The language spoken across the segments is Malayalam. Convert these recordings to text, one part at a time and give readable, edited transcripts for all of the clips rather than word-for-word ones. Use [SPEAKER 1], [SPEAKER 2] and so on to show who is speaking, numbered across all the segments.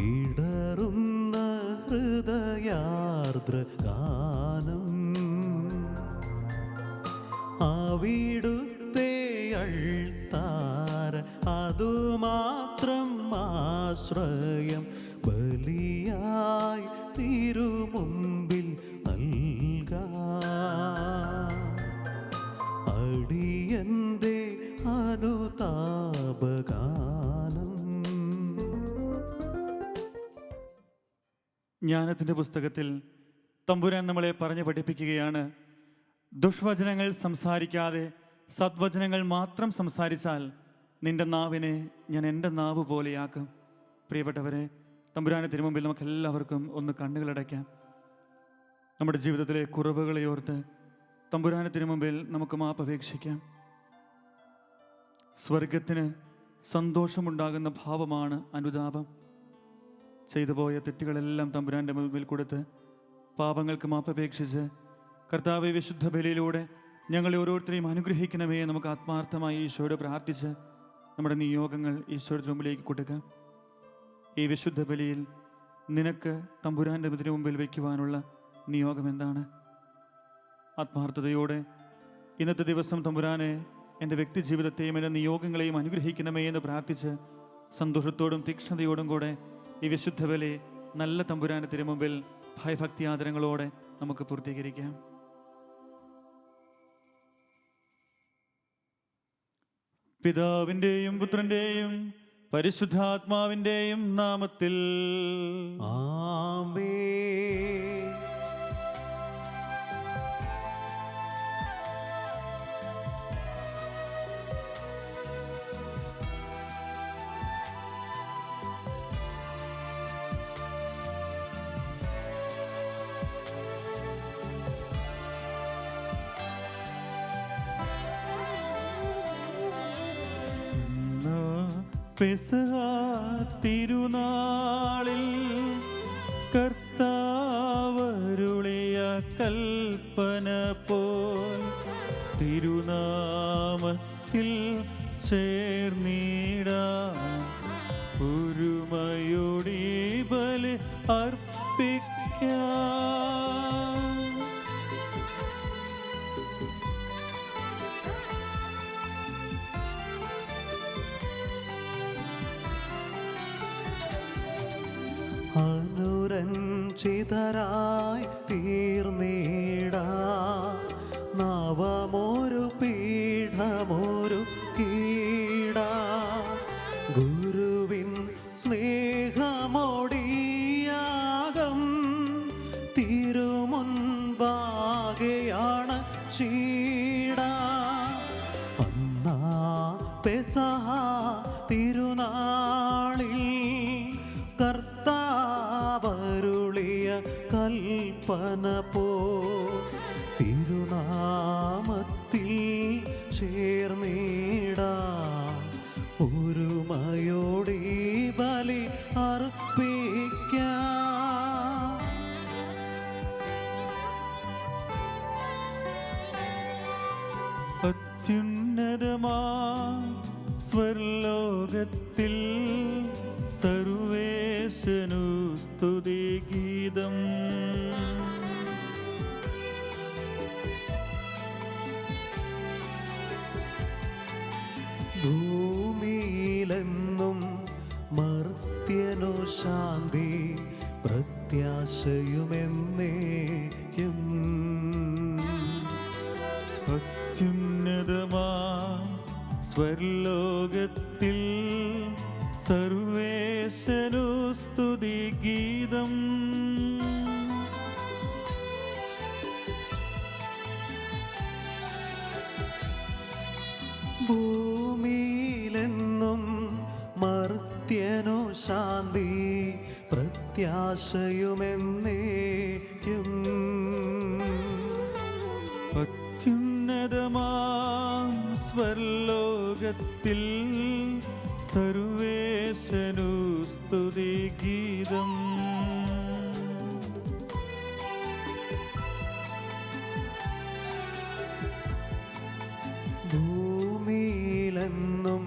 [SPEAKER 1] ഇടറുന്ന ഹൃദയാർദ്ര ഗാനം അവിടുത്തെ അൾത്താര അതുമാത്രം ആശ്രയം ബലിയായി തിരുമുമ്പിൽ നൽകാം. അടിയന്റെ അനുതാപഗാനം.
[SPEAKER 2] ജ്ഞാനത്തിൻ്റെ പുസ്തകത്തിൽ തമ്പുരാൻ നമ്മളെ പറഞ്ഞു പഠിപ്പിക്കുകയാണ്, ദുഷ്വചനങ്ങൾ സംസാരിക്കാതെ സദ്വചനങ്ങൾ മാത്രം സംസാരിച്ചാൽ നിന്റെ നാവിനെ ഞാൻ എൻ്റെ നാവ് പോലെയാക്കും. പ്രിയപ്പെട്ടവരെ, തമ്പുരാനെ തിരുമുമ്പിൽ നമുക്ക് എല്ലാവർക്കും ഒന്ന് കണ്ണുകളടയ്ക്കാം. നമ്മുടെ ജീവിതത്തിലെ കുറവുകളെ ഓർത്ത് തമ്പുരാനെ തിരുമുമ്പിൽ നമുക്ക് മാപ്പപേക്ഷിക്കാം. സ്വർഗത്തിന് സന്തോഷമുണ്ടാകുന്ന ഭാവമാണ് അനുതാപം. ചെയ്തുപോയ തെറ്റുകളെല്ലാം തമ്പുരാൻ്റെ മുമ്പിൽ കൊടുത്ത് പാപങ്ങൾക്ക് മാപ്പപേക്ഷിച്ച് കർത്താവെ വിശുദ്ധ ബലിയിലൂടെ ഞങ്ങളെ ഓരോരുത്തരെയും അനുഗ്രഹിക്കണമേ നമുക്ക് ആത്മാർത്ഥമായി ഈശോയോട് പ്രാർത്ഥിച്ച് നമ്മുടെ നിയോഗങ്ങൾ ഈശോയുടെ മുമ്പിലേക്ക് കൊടുക്കാം. ഈ വിശുദ്ധ ബലിയിൽ നിനക്ക് തമ്പുരാൻ്റെ മുമ്പിൽ വയ്ക്കുവാനുള്ള നിയോഗം എന്താണ്? ആത്മാർത്ഥതയോടെ ഇന്നത്തെ ദിവസം തമ്പുരാനെ എൻ്റെ വ്യക്തി ജീവിതത്തെയും എൻ്റെ നിയോഗങ്ങളെയും അനുഗ്രഹിക്കണമേ എന്ന് പ്രാർത്ഥിച്ച് സന്തോഷത്തോടും തീക്ഷ്ണതയോടും കൂടെ ഈ വിശുദ്ധ ബലി നല്ല തമ്പുരാൻ്റെ തിരുമുമ്പിൽ ഭയഭക്തി ആദരങ്ങളോടെ നമുക്ക് പൂർത്തീകരിക്കാം. പിതാവിൻ്റെയും പുത്രൻ്റെയും പരിശുദ്ധാത്മാവിൻ്റെയും നാമത്തിൽ
[SPEAKER 1] ആമേൻ.
[SPEAKER 2] പെസഹ തിരുനാളിൽ കർത്താവരുളിയ കൽപ്പന പോൽ തിരുനാമത്തിൽ ചേർന്നിടാൻ ഒരുമയോടെ ബലി അർപ്പിക്കാം.
[SPEAKER 1] അനുരഞ്ജിതരായി തീർന്നിടാ നവമൊരു പീഠമൊരു കീടാ ഗുരുവിൻ സ്നേഹമോടിയാകം തിരുമുൻപാകെയാണ് ചീടാ. അന്നാ പെസഹ തിരുനാളിൽ കർത്താവരുളിയ കൽപ്പന പോ തിരുനാമത്തിൽ ചേർന്നിടാം ഒരുമയോടെ ബലി അർപ്പിക്കാം.
[SPEAKER 2] അത്യുന്നതമാ സ്വർലോകത്തിൽ സർവേശനു സ്തുതിഗീതം.
[SPEAKER 1] ഭൂമിയിലെന്നും മർത്യനു ശാന്തി പ്രത്യാശയുമെന്നേക്കും.
[SPEAKER 2] അത്യുന്നതമാ സ്വർലോകത്തിൽ സർവേശനു സ്തുതിഗീതം.
[SPEAKER 1] ഭൂമിയിലെന്നും മർത്യനു ശാന്തി പ്രത്യാശയുമെന്നേക്കും.
[SPEAKER 2] അത്യുന്നതമാം സ്വർലോകത്തിൽ സർവേശനു സ്തുതിഗീതം.
[SPEAKER 1] ഭൂമിയിലെന്നും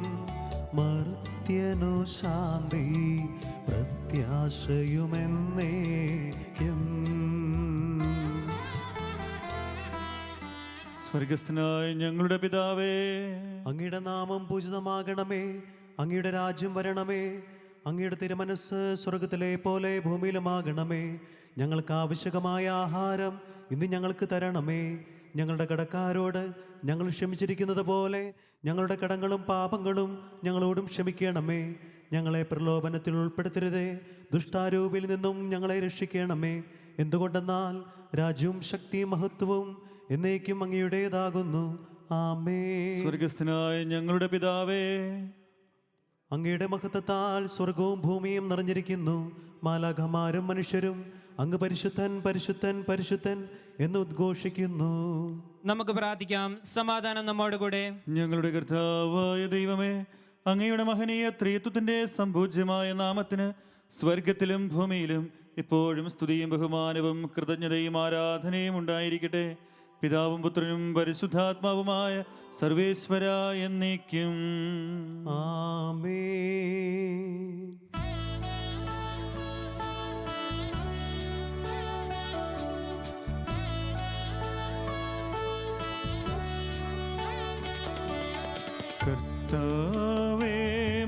[SPEAKER 1] മർത്യനു ശാന്തി പ്രത്യാശയുമെന്നേക്കും.
[SPEAKER 2] സ്വർഗസ്ഥനായ ഞങ്ങളുടെ പിതാവേ,
[SPEAKER 1] അങ്ങയുടെ നാമം പൂജിതമാകണമേ. അങ്ങയുടെ രാജ്യം വരണമേ. അങ്ങയുടെ തിരുമനസ് സ്വർഗത്തിലെ പോലെ ഭൂമിയിലുമാകണമേ. ഞങ്ങൾക്ക് ആവശ്യകമായ ആഹാരം ഇന്ന് ഞങ്ങൾക്ക് തരണമേ. ഞങ്ങളുടെ കടക്കാരോട് ഞങ്ങൾ ക്ഷമിച്ചിരിക്കുന്നത് പോലെ ഞങ്ങളുടെ കടങ്ങളും പാപങ്ങളും ഞങ്ങളോടും ക്ഷമിക്കണമേ. ഞങ്ങളെ പ്രലോഭനത്തിൽ ഉൾപ്പെടുത്തരുതേ, ദുഷ്ടാരൂപിൽ നിന്നും ഞങ്ങളെ രക്ഷിക്കണമേ. എന്തുകൊണ്ടെന്നാൽ രാജ്യവും ശക്തിയും മഹത്വവും എന്നേക്കും അങ്ങയുടേതാകുന്നു. ആമേൻ.
[SPEAKER 2] സ്വർഗസ്ഥനായ ഞങ്ങളുടെ പിതാവേ,
[SPEAKER 1] അങ്ങയുടെ മഹത്വത്താൽ സ്വർഗവും ഭൂമിയും നിറഞ്ഞിരിക്കുന്നു. മാലാഖമാരും മനുഷ്യരും അങ്ങ് പരിശുദ്ധൻ പരിശുദ്ധൻ പരിശുദ്ധൻ എന്ന് ഉദ്ഘോഷിക്കുന്നു.
[SPEAKER 3] നമുക്ക് പ്രാർത്ഥിക്കാം. സമാധാനം നമ്മോടുകൂടെ.
[SPEAKER 2] ഞങ്ങളുടെ കർത്താവായ ദൈവമേ, അങ്ങയുടെ മഹനീയ ത്രിത്വത്തിന്റെ സംപൂജ്യമായ നാമത്തിന് സ്വർഗത്തിലും ഭൂമിയിലും ഇപ്പോഴും സ്തുതിയും ബഹുമാനവും കൃതജ്ഞതയും ആരാധനയും ഉണ്ടായിരിക്കട്ടെ. പിതാവും പുത്രനും പരിശുദ്ധാത്മാവുമായ സർവേശ്വര എന്നേക്കും.
[SPEAKER 1] ആമേൻ.
[SPEAKER 2] കർത്താവേ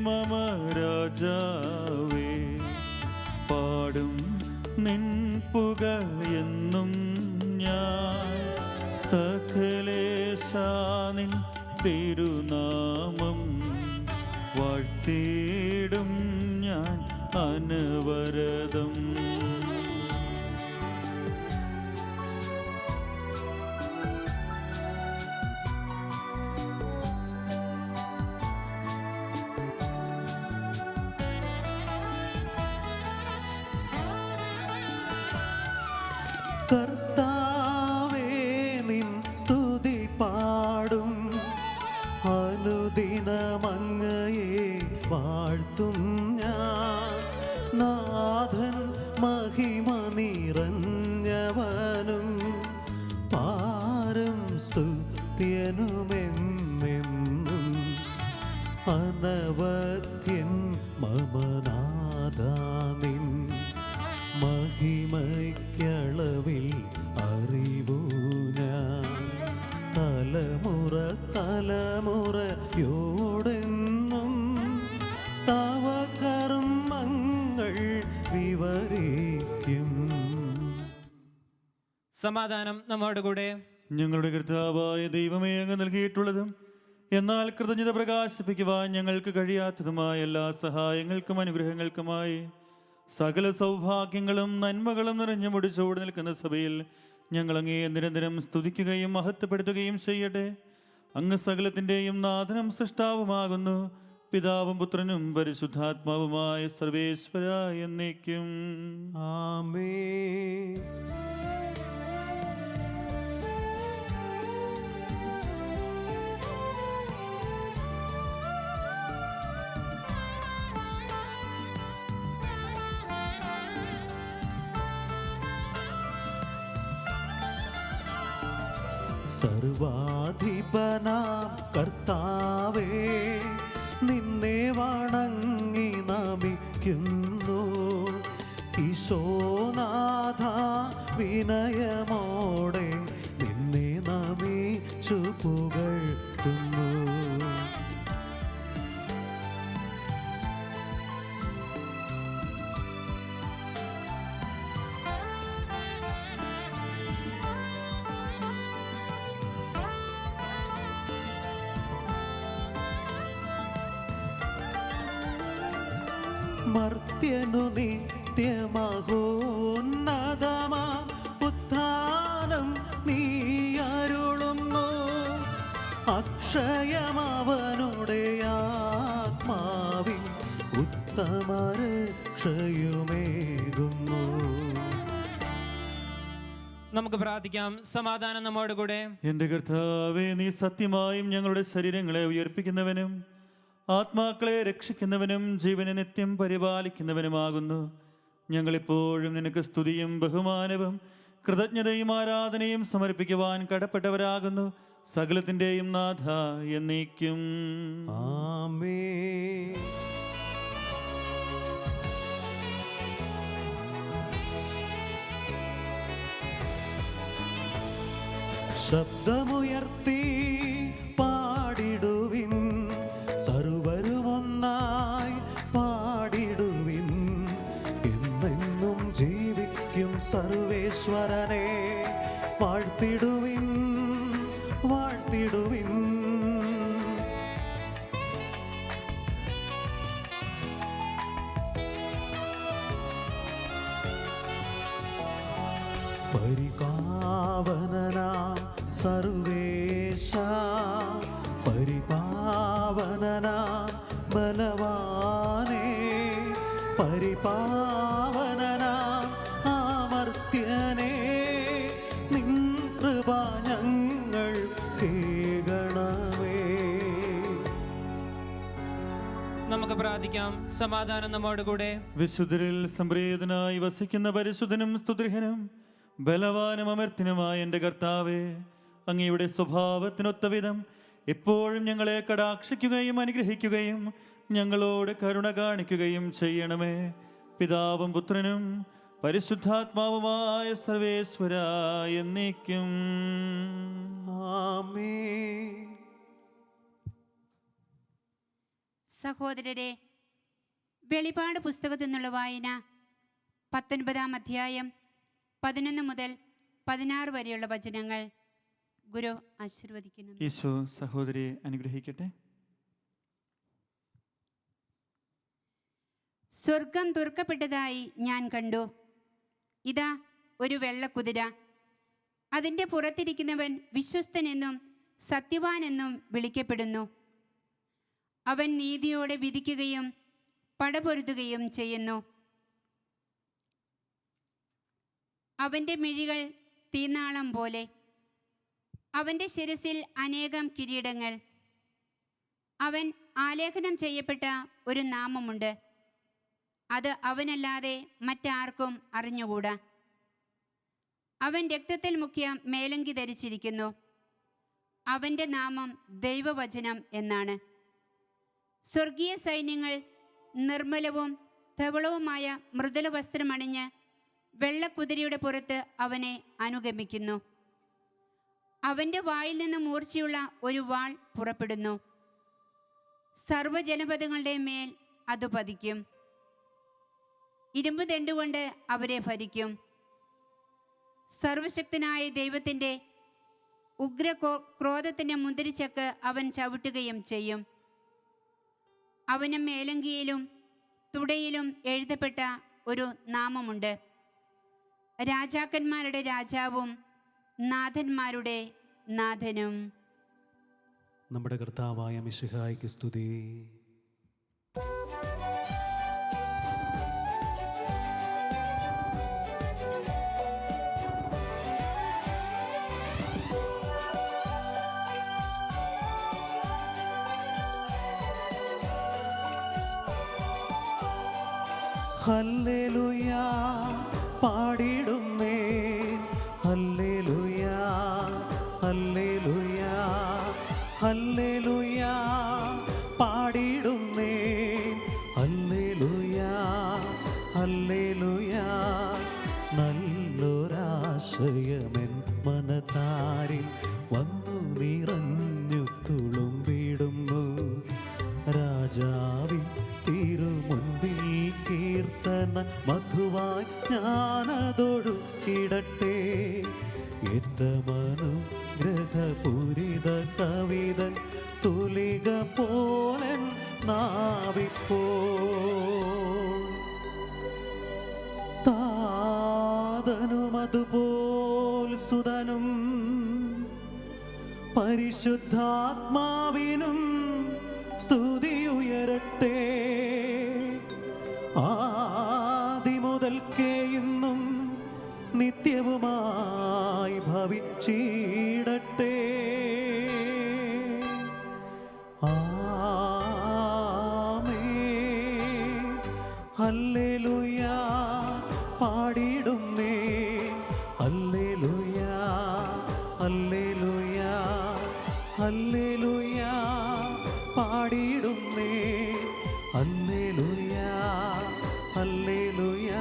[SPEAKER 2] മമ രാജാവേ, പാടും നിൻ പുകൾ എന്നും ഞാൻ. സകലേശാനിൻ തിരുനാമം വാഴ്ത്തിയിടും ഞാൻ അനവരതം.
[SPEAKER 1] കർത്താവേ നിൻ സ്തുതി പാടും, അനുദിനമങ്ങയെ വാഴ്ത്തും ഞാൻ. നാഥൻ മഹിമ നിറഞ്ഞവനും പാരം സ്തുത്യനുമെന്നെന്നും. അനവധ്യൻ മമനാദാനിൻ മഹിമയ്ക്കളവിൽ അറിവൂ ഞാൻ. തലമുറ തലമുറയോടെന്നും തവ കർമ്മങ്ങൾ വിവരിക്കും.
[SPEAKER 3] സമാധാനം നമ്മോടുകൂടെ.
[SPEAKER 2] ഞങ്ങളുടെ കർത്താവായ ദൈവമേ, അങ്ങ് നൽകിയിട്ടുള്ളതും എന്നാൽ കൃതജ്ഞത പ്രകാശിപ്പിക്കുവാൻ ഞങ്ങൾക്ക് കഴിയാത്തതുമായ എല്ലാ സഹായങ്ങൾക്കും അനുഗ്രഹങ്ങൾക്കുമായി സകല സൗഭാഗ്യങ്ങളും നന്മകളും നിറഞ്ഞു മുടിച്ചോടി നിൽക്കുന്ന സഭയിൽ ഞങ്ങൾ അങ്ങേ നിരന്തരം സ്തുതിക്കുകയും മഹത്വപ്പെടുത്തുകയും ചെയ്യട്ടെ. അങ്ങ് സകലത്തിൻ്റെയും നാഥനും സൃഷ്ടാവുമാകുന്നു. പിതാവും പുത്രനും പരിശുദ്ധാത്മാവുമായ സർവേശ്വര എന്നേക്കും.
[SPEAKER 1] ആമേൻ. സർവാധിപനാം കർത്താവേ, നിന്നെ വണങ്ങി നമിക്കുന്നു. ഈശോനാഥ വിനയമോടെ നിന്നെ നമിച്ചു പുകഴ്ത്തുന്നു. മർത്യനു നിത്യമഹോന്നതമാം ഉത്ഥാനം നീ അരുളുന്നു. അക്ഷയമവനുടെ ആത്മാവിൻ ഉത്തമരക്ഷയുമേകുന്നു.
[SPEAKER 3] നമുക്ക് പ്രാർത്ഥിക്കാം. സമാധാനം നമ്മോടുകൂടെ.
[SPEAKER 2] എൻ്റെ കർത്താവേ, നീ സത്യമായും ഞങ്ങളുടെ ശരീരങ്ങളെ ഉയർപ്പിക്കുന്നവനും ആത്മാക്കളെ രക്ഷിക്കുന്നവനും ജീവനെ നിത്യം പരിപാലിക്കുന്നവനുമാകുന്നു. ഞങ്ങളിപ്പോഴും നിനക്ക് സ്തുതിയും ബഹുമാനവും കൃതജ്ഞതയും ആരാധനയും സമർപ്പിക്കുവാൻ കടപ്പെട്ടവരാകുന്നു. സകലത്തിൻ്റെയും നാഥ എന്നേക്കും.
[SPEAKER 1] ആമേൻ. ശബ്ദമുയർത്തി പാടിടുവിൻ, സർവരുമൊന്നായി പാടിടുവിൻ. എന്നെന്നും ജീവിക്കും സർവേശ്വരനെ വാഴ്ത്തിടുവിൻ, വാഴ്ത്തിടുവിൻ. പരിപാവനനാം സർവേശ, പരിപാവനനാം ബലവാനേ, പരിപാവനനാം അമർത്യനേ, നിൻ കൃപ ഞങ്ങൾ കേൾക്കണമേ.
[SPEAKER 3] നമുക്ക് പ്രാർത്ഥിക്കാം. സമാധാനം നമ്മോടുകൂടെ.
[SPEAKER 2] വിശുദ്ധരിൽ സംപ്രീതനായി വസിക്കുന്ന പരിശുദ്ധനും സ്തുതിഹനും ബലവാനും അമർത്തിനുമായ എൻ്റെ കർത്താവേ, അങ്ങയുടെ സ്വഭാവത്തിനൊത്ത വിധം എപ്പോഴും ഞങ്ങളെ കടാക്ഷിക്കുകയും അനുഗ്രഹിക്കുകയും ഞങ്ങളോട് കരുണ കാണിക്കുകയും ചെയ്യണമേ. പിതാവും പുത്രനും പരിശുദ്ധാത്മാവുമായ സർവേശ്വര എന്നേക്കും
[SPEAKER 1] ആമേൻ.
[SPEAKER 4] സഹോദരരെ, വെളിപാട് പുസ്തകത്തിൽ നിന്നുള്ള വായന 19-ാം അധ്യായം 11 മുതൽ 16 വരെയുള്ള വചനങ്ങൾ. ഗുരു ആശീർവദിക്കുന്നു.
[SPEAKER 2] ഈശോ സഹോദരിയെ അനുഗ്രഹിക്കട്ടെ.
[SPEAKER 4] സ്വർഗം തുറക്കപ്പെട്ടതായി ഞാൻ കണ്ടു. ഇതാ ഒരു വെള്ളക്കുതിര. അതിൻ്റെ പുറത്തിരിക്കുന്നവൻ വിശ്വസ്തനെന്നും സത്യവാനെന്നും വിളിക്കപ്പെടുന്നു. അവൻ നീതിയോടെ വിധിക്കുകയും പടപൊരുതുകയും ചെയ്യുന്നു. അവൻ്റെ മിഴികൾ തീനാളം പോലെ, അവൻ്റെ ശിരസിൽ അനേകം കിരീടങ്ങൾ. അവൻ ആലേഖനം ചെയ്യപ്പെട്ട ഒരു നാമമുണ്ട്, അത് അവനല്ലാതെ മറ്റാർക്കും അറിഞ്ഞുകൂടാ. അവൻ രക്തത്തിൽ മുക്കിയ മേലങ്കി ധരിച്ചിരിക്കുന്നു. അവൻ്റെ നാമം ദൈവവചനം എന്നാണ്. സ്വർഗീയ സൈന്യങ്ങൾ നിർമ്മലവും ധവളവുമായ മൃദുല വസ്ത്രമണിഞ്ഞ് വെള്ളക്കുതിരയുടെ പുറത്ത് അവനെ അനുഗമിക്കുന്നു. അവൻ്റെ വായിൽ നിന്ന് മൂർച്ചയുള്ള ഒരു വാൾ പുറപ്പെടുന്നു. സർവ്വജനപദങ്ങളുടെ മേൽ അത് പതിക്കും. ഇരുമ്പ് ദണ്ടുകൊണ്ട് അവരെ ഭരിക്കും. സർവശക്തനായ ദൈവത്തിൻ്റെ ഉഗ്ര ക്രോധത്തിൻ്റെ മുന്തിരിച്ചക്ക് അവൻ ചവിട്ടുകയും ചെയ്യും. അവന് മേലങ്കിയിലും തുടയിലും എഴുതപ്പെട്ട ഒരു നാമമുണ്ട്, രാജാക്കന്മാരുടെ രാജാവും നാഥന്മാരുടെ നാഥനും.
[SPEAKER 1] നമ്മുടെ കർത്താവായ മിശിഹായ്ക്ക് സ്തുതി. ഹല്ലേലൂയ പാടിടുന്നേ, ഹല്ലേലൂയ ഹല്ലേലൂയ ഹല്ലേലൂയ പാടിടുന്നേ, ഹല്ലേലൂയ ഹല്ലേലൂയ. നല്ലൊരാശയമെൻ മനതാരിൽ വന്നു നിറഞ്ഞു തുളുമ്പിടുന്നു. രാജാവിൻ തിരുമുൻപിൽ കീർത്തന മധുവായി ഞാനതൊഴുക്കിടട്ടെ. ഏറ്റമനുഗ്രഹപൂരിത കവിതൻ തുലിക പോലൻ നാവിപ്പോ. താതനും അതുപോൽ സുതനും പരിശുദ്ധാത്മാവിനും സ്തുതി ഉയരട്ടെ. ആദിമുതൽക്കേ ഇന്നും നിത്യവുമായി ഭവിച്ചിടട്ടെ. ആമേൻ. ഹല്ലേലൂയ പാടിടുന്നേ, ഹല്ലേലൂയ ഹല്ലേലൂയ ഹല്ലേലൂയ പാടിടുന്നേ, ഹല്ലേലൂയ ഹല്ലേലൂയ.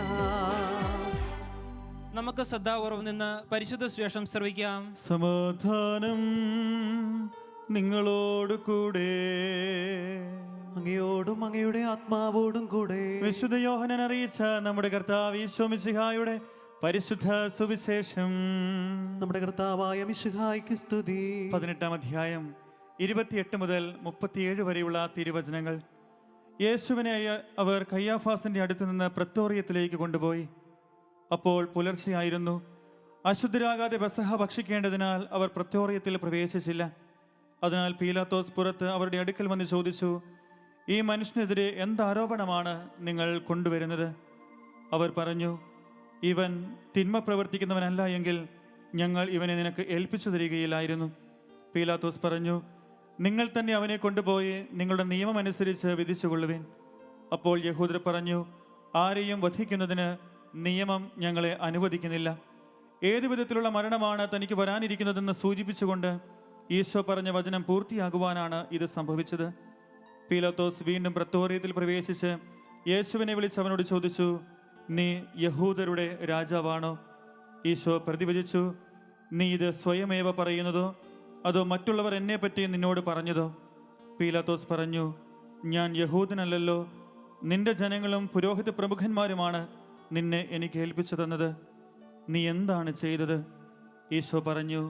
[SPEAKER 3] നമുക്ക് ശ്രദ്ധാപൂർവം നിന്ന് പരിശുദ്ധ സുവിശേഷം ശ്രവിക്കാം.
[SPEAKER 2] സമാധാനം നിങ്ങളോട് കൂടെ.
[SPEAKER 1] അങ്ങയോടും അങ്ങയുടെ ആത്മാവോടും കൂടെ.
[SPEAKER 2] വിശുദ്ധ യോഹന്നാൻ അറിയിച്ച നമ്മുടെ കർത്താവ് ഈശോ മിശിഹായുടെ പരിശുദ്ധ സുവിശേഷം.
[SPEAKER 1] നമ്മുടെ കർത്താവായ മിശിഹായ്ക്ക് സ്തുതി.
[SPEAKER 2] 18-ാം അധ്യായം 28 മുതൽ 37 വരെയുള്ള തിരുവചനങ്ങൾ. യേശുവിനെ അവർ കയ്യാഫാസിന്റെ അടുത്ത് നിന്ന് പ്രത്തോറിയത്തിലേക്ക് കൊണ്ടുപോയി. അപ്പോൾ പുലർച്ചെയായിരുന്നു. അശുദ്ധരാകാതെ പെസഹ ഭക്ഷിക്കേണ്ടതിനാൽ അവർ പ്രത്തോറിയത്തിൽ പ്രവേശിച്ചില്ല. അതിനാൽ പീലാത്തോസ് പുറത്ത് അവരുടെ അടുക്കൽ വന്ന് ചോദിച്ചു, ഈ മനുഷ്യനെതിരെ എന്താരോപണമാണ് നിങ്ങൾ കൊണ്ടുവരുന്നത്? അവർ പറഞ്ഞു, ഇവൻ തിന്മ പ്രവർത്തിക്കുന്നവനല്ല എങ്കിൽ ഞങ്ങൾ ഇവനെ നിനക്ക് ഏൽപ്പിച്ചു തരികയില്ലായിരുന്നു. പീലാത്തോസ് പറഞ്ഞു, നിങ്ങൾ തന്നെ അവനെ കൊണ്ടുപോയി നിങ്ങളുടെ നിയമമനുസരിച്ച് വിധിച്ചുകൊള്ളുവിൻ. അപ്പോൾ യഹൂദർ പറഞ്ഞു, ആരെയും വധിക്കുന്നതിന് നിയമം ഞങ്ങളെ അനുവദിക്കുന്നില്ല. ഏതു വിധത്തിലുള്ള മരണമാണ് തനിക്ക് വരാനിരിക്കുന്നതെന്ന് സൂചിപ്പിച്ചുകൊണ്ട് ഈശോ പറഞ്ഞ വചനം പൂർത്തിയാകുവാനാണ് ഇത് സംഭവിച്ചത്. പീലാത്തോസ് വീണ്ടും പ്രത്തോറിയത്തിൽ പ്രവേശിച്ച് യേശുവിനെ വിളിച്ച് അവനോട് ചോദിച്ചു, നീ യഹൂദരുടെ രാജാവാണോ? ഈശോ പ്രതിവചിച്ചു, നീ ഇത് സ്വയമേവ പറയുന്നതോ അതോ മറ്റുള്ളവർ എന്നെപ്പറ്റി നിന്നോട് പറഞ്ഞതോ? പീലാത്തോസ് പറഞ്ഞു, ഞാൻ യഹൂദനല്ലല്ലോ. നിന്റെ ജനങ്ങളും പുരോഹിത പ്രമുഖന്മാരുമാണ് നിന്നെ എനിക്ക് ഏൽപ്പിച്ചു തന്നത്. നീ എന്താണ് ചെയ്തത്? ഈശോ പറഞ്ഞു,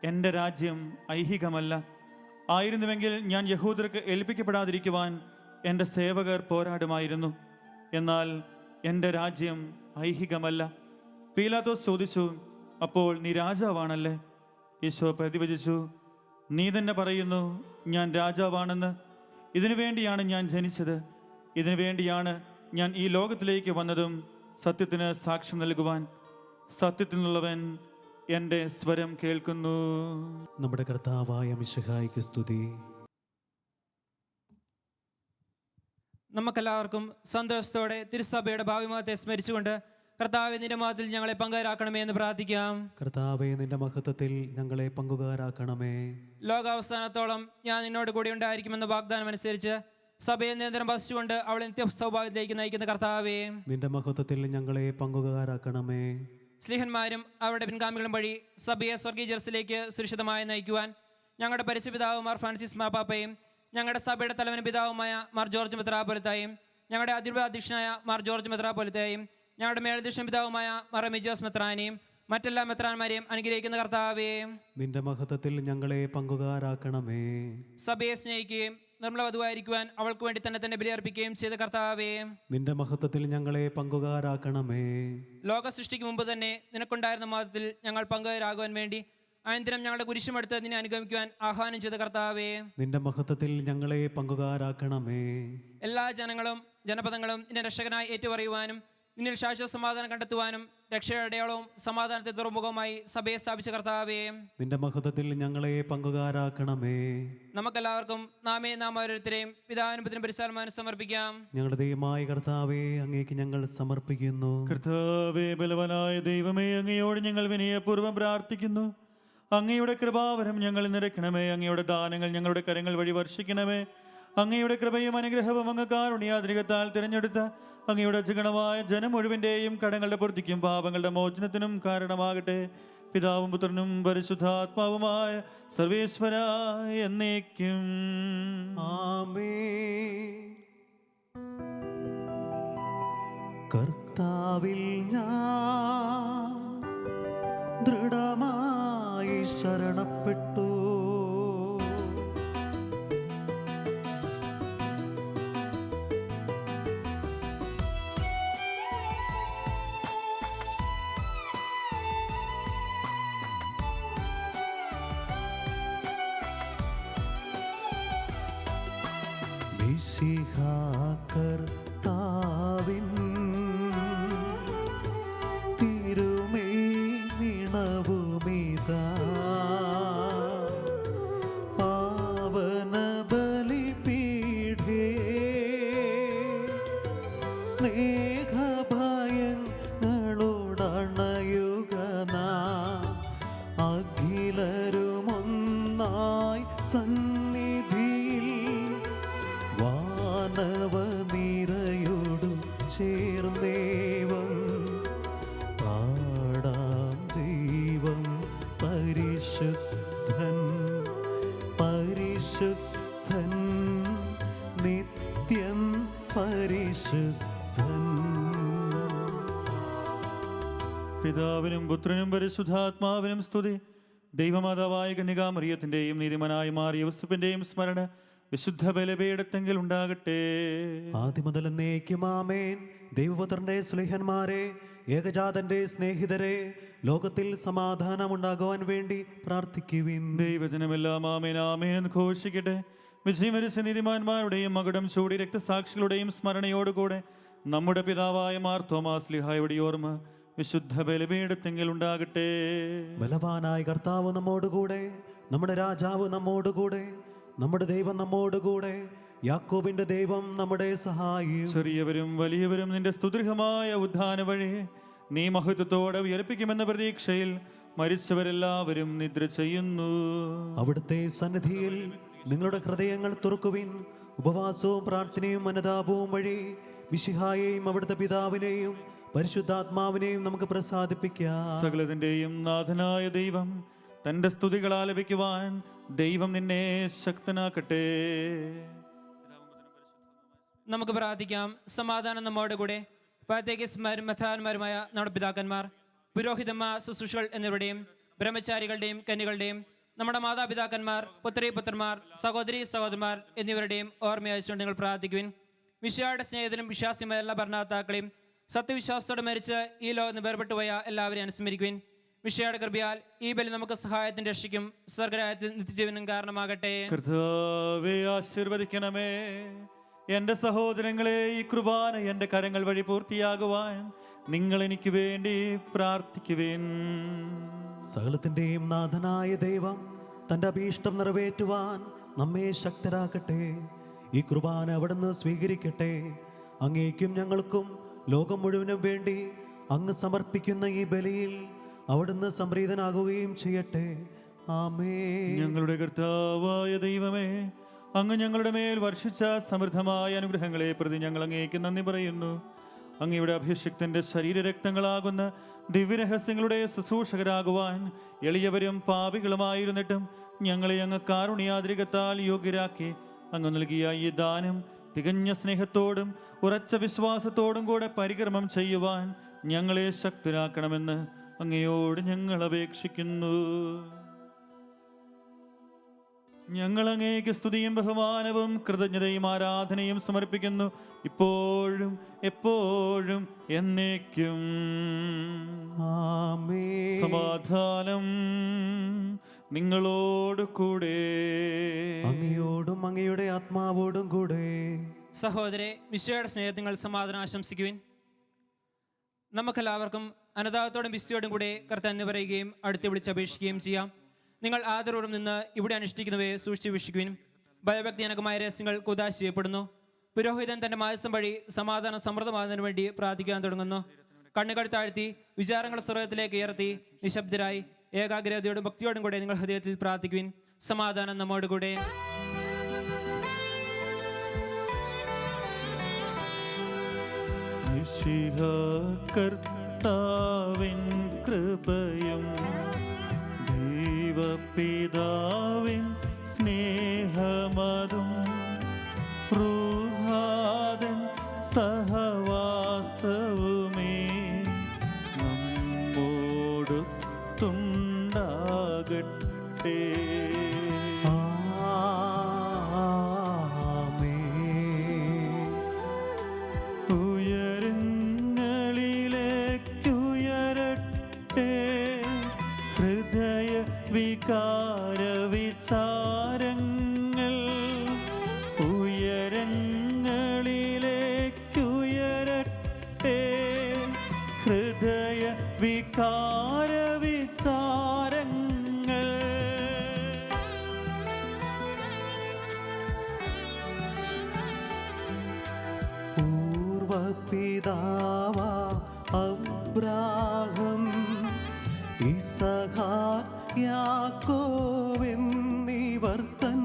[SPEAKER 2] എൻ്റെ രാജ്യം ഐഹികമല്ല. ആയിരുന്നുവെങ്കിൽ ഞാൻ യഹൂദർക്ക് ഏൽപ്പിക്കപ്പെടാതിരിക്കുവാൻ എൻ്റെ സേവകർ പോരാടുമായിരുന്നു. എന്നാൽ എൻ്റെ രാജ്യം ഐഹികമല്ല. പീലാത്തോസ് ചോദിച്ചു, അപ്പോൾ നീ രാജാവാണല്ലേ? ഈശോ പ്രതിവചിച്ചു, നീ തന്നെ പറയുന്നു ഞാൻ രാജാവാണെന്ന്. ഇതിനു വേണ്ടിയാണ് ഞാൻ ജനിച്ചത്. ഇതിനു വേണ്ടിയാണ് ഞാൻ ഈ ലോകത്തിലേക്ക് വന്നതും സത്യത്തിന് സാക്ഷ്യം നൽകുവാൻ. സത്യത്തിൽ നിന്നുള്ളവൻ എൻ്റെ സ്വരം കേൾക്കുന്നു.
[SPEAKER 1] നമ്മുടെ കർത്താവായ മിശിഹായ്ക്ക് സ്തുതി.
[SPEAKER 3] നമുക്കെല്ലാവർക്കും സന്തോഷത്തോടെ തിരുസഭയുടെ ഭാവിമത്തെ സ്മരിച്ചുകൊണ്ട് കർത്താവേ, നിന്റെ മഹത്വത്തിൽ ഞങ്ങളെ പങ്കുകാരാക്കണമേ എന്ന് പ്രാർത്ഥിക്കാം.
[SPEAKER 1] കർത്താവേ, നിന്റെ മഹത്വത്തിൽ ഞങ്ങളെ പങ്കുകാരാക്കണമേ.
[SPEAKER 3] ലോകാവസാനത്തോളം ഞാൻ നിന്നോട് കൂടെ ഉണ്ടായിരിക്കുമെന്ന വാഗ്ദാനം അനുസരിച്ച് സഭയെ നിരന്തരം വസിച്ചുകൊണ്ട് അവളെ നിത്യ സൗഭാഗ്യത്തിലേക്ക് നയിക്കുന്ന കർത്താവേ,
[SPEAKER 1] നിന്റെ മഹത്വത്തിൽ ഞങ്ങളെ പങ്കുകാരാക്കണമേ.
[SPEAKER 3] സ്ലീഹന്മാരും അവരുടെ പിൻഗാമികളും വഴി സഭയെ സ്വർഗീയ ജെറുസലേമിലേക്ക് സുരക്ഷിതമായി നയിക്കുവാൻ ഞങ്ങളുടെ പരിശുപിതാവ് മാർ ഫ്രാൻസിസ് മാപ്പാപ്പയും ഞങ്ങളുടെ സഭയുടെ തലവനും പിതാവുമായ മാർ ജോർജ് മെത്രാപ്പൊലീത്തയും ഞങ്ങളുടെ അധ്യക്ഷനായ മാർ ജോർജ് മെത്രാപ്പൊലീത്തയും ഞങ്ങളുടെ മേലധ്യക്ഷൻ പിതാവുമായ മാർ റെമിജിയോസ് മെത്രാനെയും മറ്റെല്ലാ മെത്രാന്മാരെയും അനുഗ്രഹിക്കുന്ന കർത്താവേ,
[SPEAKER 1] നിന്റെ മഹത്വത്തിൽ ഞങ്ങളെ പങ്കുകാരാക്കണമേ.
[SPEAKER 3] സഭയെ സ്നേഹിക്കുകയും നിർമ്മലവധുവായിരിക്കുവാൻ അവൾക്ക് വേണ്ടി തന്നെ ബലിയർപ്പിക്കുകയും ചെയ്ത കർത്താവേ,
[SPEAKER 1] നിന്റെ മഹത്വത്തിൽ ഞങ്ങളെ പങ്കുകാരാക്കണമേ.
[SPEAKER 3] ലോക സൃഷ്ടിക്ക് മുമ്പ് തന്നെ നിനക്കുണ്ടായിരുന്ന മതത്തിൽ ഞങ്ങൾ പങ്കുകാരാകുവാൻ വേണ്ടി അനന്തരം ഞങ്ങളുടെ കുരിശുമെടുത്ത് നിന്നെ അനുഗമിക്കുവാൻ ആഹ്വാനം ചെയ്ത കർത്താവേ,
[SPEAKER 1] നിന്റെ മഹത്വത്തിൽ ഞങ്ങളെ പങ്കുകാരാക്കണമേ.
[SPEAKER 3] എല്ലാ ജനങ്ങളും ജനപദങ്ങളും നിന്നെ രക്ഷകനായി ഏറ്റുപറയുവാനും നിന്നിൽ ശാശ്വത സമാധാനം കണ്ടെത്തുവാനും രക്ഷയുടെ അടയാളവും സമാധാനത്തെ തുറമുഖവുമായി സഭയെ സ്ഥാപിച്ച കർത്താവേ,
[SPEAKER 1] നിന്റെ മഹത്വത്തിൽ ഞങ്ങളെ പങ്കുകാരാക്കണമേ.
[SPEAKER 3] നമുക്കെല്ലാവർക്കും നാം ഓരോരുത്തരെയും പിതാവിനും പുത്രനും പരിശുദ്ധാത്മാവിനും സമർപ്പിക്കാം.
[SPEAKER 1] ഞങ്ങളുടെ ദൈവമായ കർത്താവേ, അങ്ങേക്ക് ഞങ്ങൾ സമർപ്പിക്കുന്നു.
[SPEAKER 2] കർത്താവേ, ബലവാനായ ദൈവമേ, അങ്ങയോട് ഞങ്ങൾ വിനയപൂർവ്വം പ്രാർത്ഥിക്കുന്നു. അങ്ങയുടെ കൃപാവരം ഞങ്ങൾ നിറയ്ക്കണമേ. അങ്ങയുടെ ദാനങ്ങൾ ഞങ്ങളുടെ കരങ്ങൾ വഴി വർഷിക്കണമേ. അങ്ങയുടെ കൃപയും അനുഗ്രഹവും അങ്ങ് കാരുണ്യാതിരികത്താൽ തിരഞ്ഞെടുത്ത അങ്ങയുടെ അജഗണമായ ജനം മുഴുവൻ്റെയും കടങ്ങളുടെ പൂർത്തിക്കും പാപങ്ങളുടെ മോചനത്തിനും കാരണമാകട്ടെ. പിതാവും പുത്രനും പരിശുദ്ധാത്മാവുമായ സർവേശ്വര എന്നേക്കും
[SPEAKER 1] ആമേൻ. കർത്താവിൽ ഞാൻ ദൃഢമായി ശരണപ്പെട്ടു. കർത്താവിൻ തിരുമേനിണവുമിതാ പാവന ബലിപീഠേ സ്നേഹഭയങ്ങളോടണയുക നാം അഖിലരുമൊന്നായി സന്നിധിയിൽ വാനവനിരയോടു ചേർന്നേവം പാടാ. പരിശുദ്ധൻ നിത്യം പരിശുദ്ധൻ.
[SPEAKER 2] പിതാവിനും പുത്രനും പരിശുദ്ധാത്മാവിനും സ്തുതി. ദൈവമാതാവായ കന്യകാമറിയത്തിന്റെയും നീതിമാനായ മാറിയ യോസേപ്പിന്റെയും സ്മരണ വിശുദ്ധ ബലിപീഠത്തെങ്കിൽ ഉണ്ടാകട്ടെ.
[SPEAKER 1] ആദ്യം മുതൽ എന്നേക്കും ആമേൻ. ദൈവപുത്രന്റെ സ്നേഹന്മാരെ, ഏകജാതന്റെ സ്നേഹിതരെ, ലോകത്തിൽ സമാധാനം ഉണ്ടാകുവാൻ വേണ്ടി പ്രാർത്ഥിക്കുവിൻ.
[SPEAKER 2] ദൈവജനമെല്ലാം ആമേൻ ആമേൻ എന്ന് ഘോഷിക്കട്ടെ. വിജയം വരിച്ച നീതിമാന്മാരുടെയും മകുടം ചൂടി രക്തസാക്ഷികളുടെയും സ്മരണയോടുകൂടെ നമ്മുടെ പിതാവായ മാർ തോമാസ് ശ്ലീഹായുടെ ഓർമ്മ വിശുദ്ധ ബലിപീഠത്തെങ്കിൽ ഉണ്ടാകട്ടെ.
[SPEAKER 1] ബലവാനായ കർത്താവ് നമ്മോടുകൂടെ, നമ്മുടെ രാജാവ് നമ്മോടുകൂടെ, നമ്മുടെ ദൈവം നമ്മോടുകൂടെ, യാക്കോബിന്റെ ദൈവം നമ്മുടെ സഹായം.
[SPEAKER 2] ചെറിയവരും വലിയവരും നിന്റെ സ്തുതിർഹമായ ഉദ്ധാന വഴി നീ മഹത്വത്തോടെ ഉയർപ്പിക്കുമെന്ന പ്രതീക്ഷയിൽ മരിച്ചവരെല്ലാവരും നിദ്ര ചെയ്യുന്നു.
[SPEAKER 1] അവിടുത്തെ സന്നിധിയിൽ നിങ്ങളുടെ ഹൃദയങ്ങൾ തുറക്കുവിൻ. ഉപവാസവും പ്രാർത്ഥനയും അനുതാപവും വഴി മിശിഹായെയും അവിടുത്തെ പിതാവിനെയും പരിശുദ്ധാത്മാവിനെയും നമുക്ക് പ്രസാദിപ്പിക്കാം.
[SPEAKER 2] സകലത്തിന്റെയും നാഥനായ ദൈവം തന്റെ സ്തുതികൾ ആലപിക്കുവാൻ ദൈവം നിന്നെ ശക്തനാക്കട്ടെ.
[SPEAKER 3] നമുക്ക് പ്രാർത്ഥിക്കാം. സമാധാനം നമ്മോട് കൂടെ. പാത്തേകിസ്മാരും മെഥാന്മാരുമായ നമ്മുടെ പിതാക്കന്മാർ, പുരോഹിതന്മാർ, ശുശ്രൂഷകൾ എന്നിവരുടെയും ബ്രഹ്മചാരികളുടെയും കന്യകളുടെയും നമ്മുടെ മാതാപിതാക്കന്മാർ, പുത്രന്മാർ, സഹോദരീ സഹോദരന്മാർ എന്നിവരുടെയും ഓർമ്മയച്ചുകൊണ്ട് നിങ്ങൾ പ്രാർത്ഥിക്കുവിൻ. വിശ്വായുടെ സ്നേഹിതനും വിശ്വാസിയുമായ എല്ലാ ഭരണകർത്താക്കളെയും സത്യവിശ്വാസത്തോടെ മരിച്ച് ഈ ലോകത്ത് വേർപെട്ടു പോയ എല്ലാവരെയും അനുസ്മരിക്കുവിൻ. വിശ്വയുടെ കൃപയാൽ ഈ ബലി നമുക്ക് സഹായത്തിന്റെ രക്ഷയ്ക്കും സ്വർഗരാജ്യത്തിൽ നിത്യജീവനും കാരണമാകട്ടെ.
[SPEAKER 2] കർത്താവേ, ആശീർവദിക്കണമേ. എൻ്റെ സഹോദരങ്ങളെ, ഈ കുർബാന എൻ്റെ കരങ്ങൾ വഴി പൂർത്തിയാകുവാൻ നിങ്ങൾ എനിക്ക് വേണ്ടി പ്രാർത്ഥിക്കുവിൻ.
[SPEAKER 1] സകലത്തിന്റെയും നാഥനായ ദൈവം തന്റെ അഭീഷ്ടം നിറവേറ്റുവാൻ നമ്മെ ശക്തരാക്കട്ടെ. ഈ കുർബാന അവിടുന്ന് സ്വീകരിക്കട്ടെ. അങ്ങേക്കും ഞങ്ങൾക്കും ലോകം മുഴുവനും വേണ്ടി അങ്ങ് സമർപ്പിക്കുന്ന ഈ ബലിയിൽ അവിടുന്ന് സംപ്രീതനാകുകയും ചെയ്യട്ടെ. ആമേൻ.
[SPEAKER 2] ഞങ്ങളുടെ കർത്താവായ ദൈവമേ, അങ്ങ് ഞങ്ങളുടെ മേൽ വർഷിച്ച സമൃദ്ധമായ അനുഗ്രഹങ്ങളെ പ്രതി ഞങ്ങൾ അങ്ങേക്ക് നന്ദി പറയുന്നു. അങ്ങയുടെ അഭിഷിക്തന്റെ ശരീരരക്തങ്ങളാകുന്ന ദിവ്യരഹസ്യങ്ങളുടെ ശുശ്രൂഷകരാകുവാൻ എളിയവരും പാപികളുമായിരുന്നിട്ടും ഞങ്ങളെ അങ്ങ് കാരുണ്യാതിരികത്താൽ യോഗ്യരാക്കി അങ്ങ് നൽകിയ ഈ ദാനം തികഞ്ഞ സ്നേഹത്തോടും ഉറച്ച വിശ്വാസത്തോടും കൂടെ പരികർമ്മം ചെയ്യുവാൻ ഞങ്ങളെ ശക്തരാക്കണമെന്ന് അങ്ങയോട് ഞങ്ങൾ അപേക്ഷിക്കുന്നു. ഞങ്ങൾ അങ്ങേക്ക് സ്തുതിയും ബഹുമാനവും കൃതജ്ഞതയും ആരാധനയും സമർപ്പിക്കുന്നു, ഇപ്പോഴും എപ്പോഴും എന്നേക്കും.
[SPEAKER 1] ആമേൻ.
[SPEAKER 2] സമാധാനം നിങ്ങളോട് കൂടെ.
[SPEAKER 1] അങ്ങയോടും അങ്ങയുടെ ആത്മാവോടും കൂടെ.
[SPEAKER 3] സഹോദരെ, വിശ്വയുടെ സ്നേഹത്തിൽ സമാധാനം ആശംസിക്കുവിൻ. നമുക്കെല്ലാവർക്കും അനുതാപത്തോടും വിശ്വയോടും കൂടെ കർത്താവിനെ പറയുകയും അടുത്ത് വിളിച്ചപേക്ഷിക്കുകയും ചെയ്യാം. നിങ്ങൾ ആദരവോടും നിന്ന് ഇവിടെ അനുഷ്ഠിക്കുന്നവയെ സൂക്ഷിച്ചു വീക്ഷിക്കുവിൻ. ഭയഭക്തിജനകമായ രഹസ്യങ്ങൾ കുദാശ ചെയ്യപ്പെടുന്നു. പുരോഹിതൻ തന്റെ മാസം വഴി സമാധാനം സമൃദ്ധമാകുന്നതിന് വേണ്ടി പ്രാർത്ഥിക്കാൻ തുടങ്ങുന്നു. കണ്ണുകൾ താഴ്ത്തി വിചാരങ്ങൾ സ്വർഗത്തിലേക്ക് ഉയർത്തി നിശബ്ദരായി ഏകാഗ്രതയോടും ഭക്തിയോടും കൂടെ നിങ്ങൾ ഹൃദയത്തിൽ പ്രാർത്ഥിക്കുവിൻ. സമാധാനം നമ്മോട് കൂടെ.
[SPEAKER 2] കർത്താവിൻ കൃപയും ദൈവപിതാവിൻ സ്നേഹമതും റൂഹാദൻ സഹവാസവുമേ നമ്മോടൊത്തുണ്ടാകട്ടെ. ഉയരങ്ങളിലേക്കുയരട്ടെ ഹൃദയ വികാരവിചാരങ്ങൾ. ഉയരങ്ങളിലേക്കുയരട്ടെ ഹൃദയ വികാരവിചാരങ്ങൾ.
[SPEAKER 1] പൂർവപിതാവ അബ്രാഹം ഇസഹാക്ക് യാക്കോബെന്നിവർ തൻ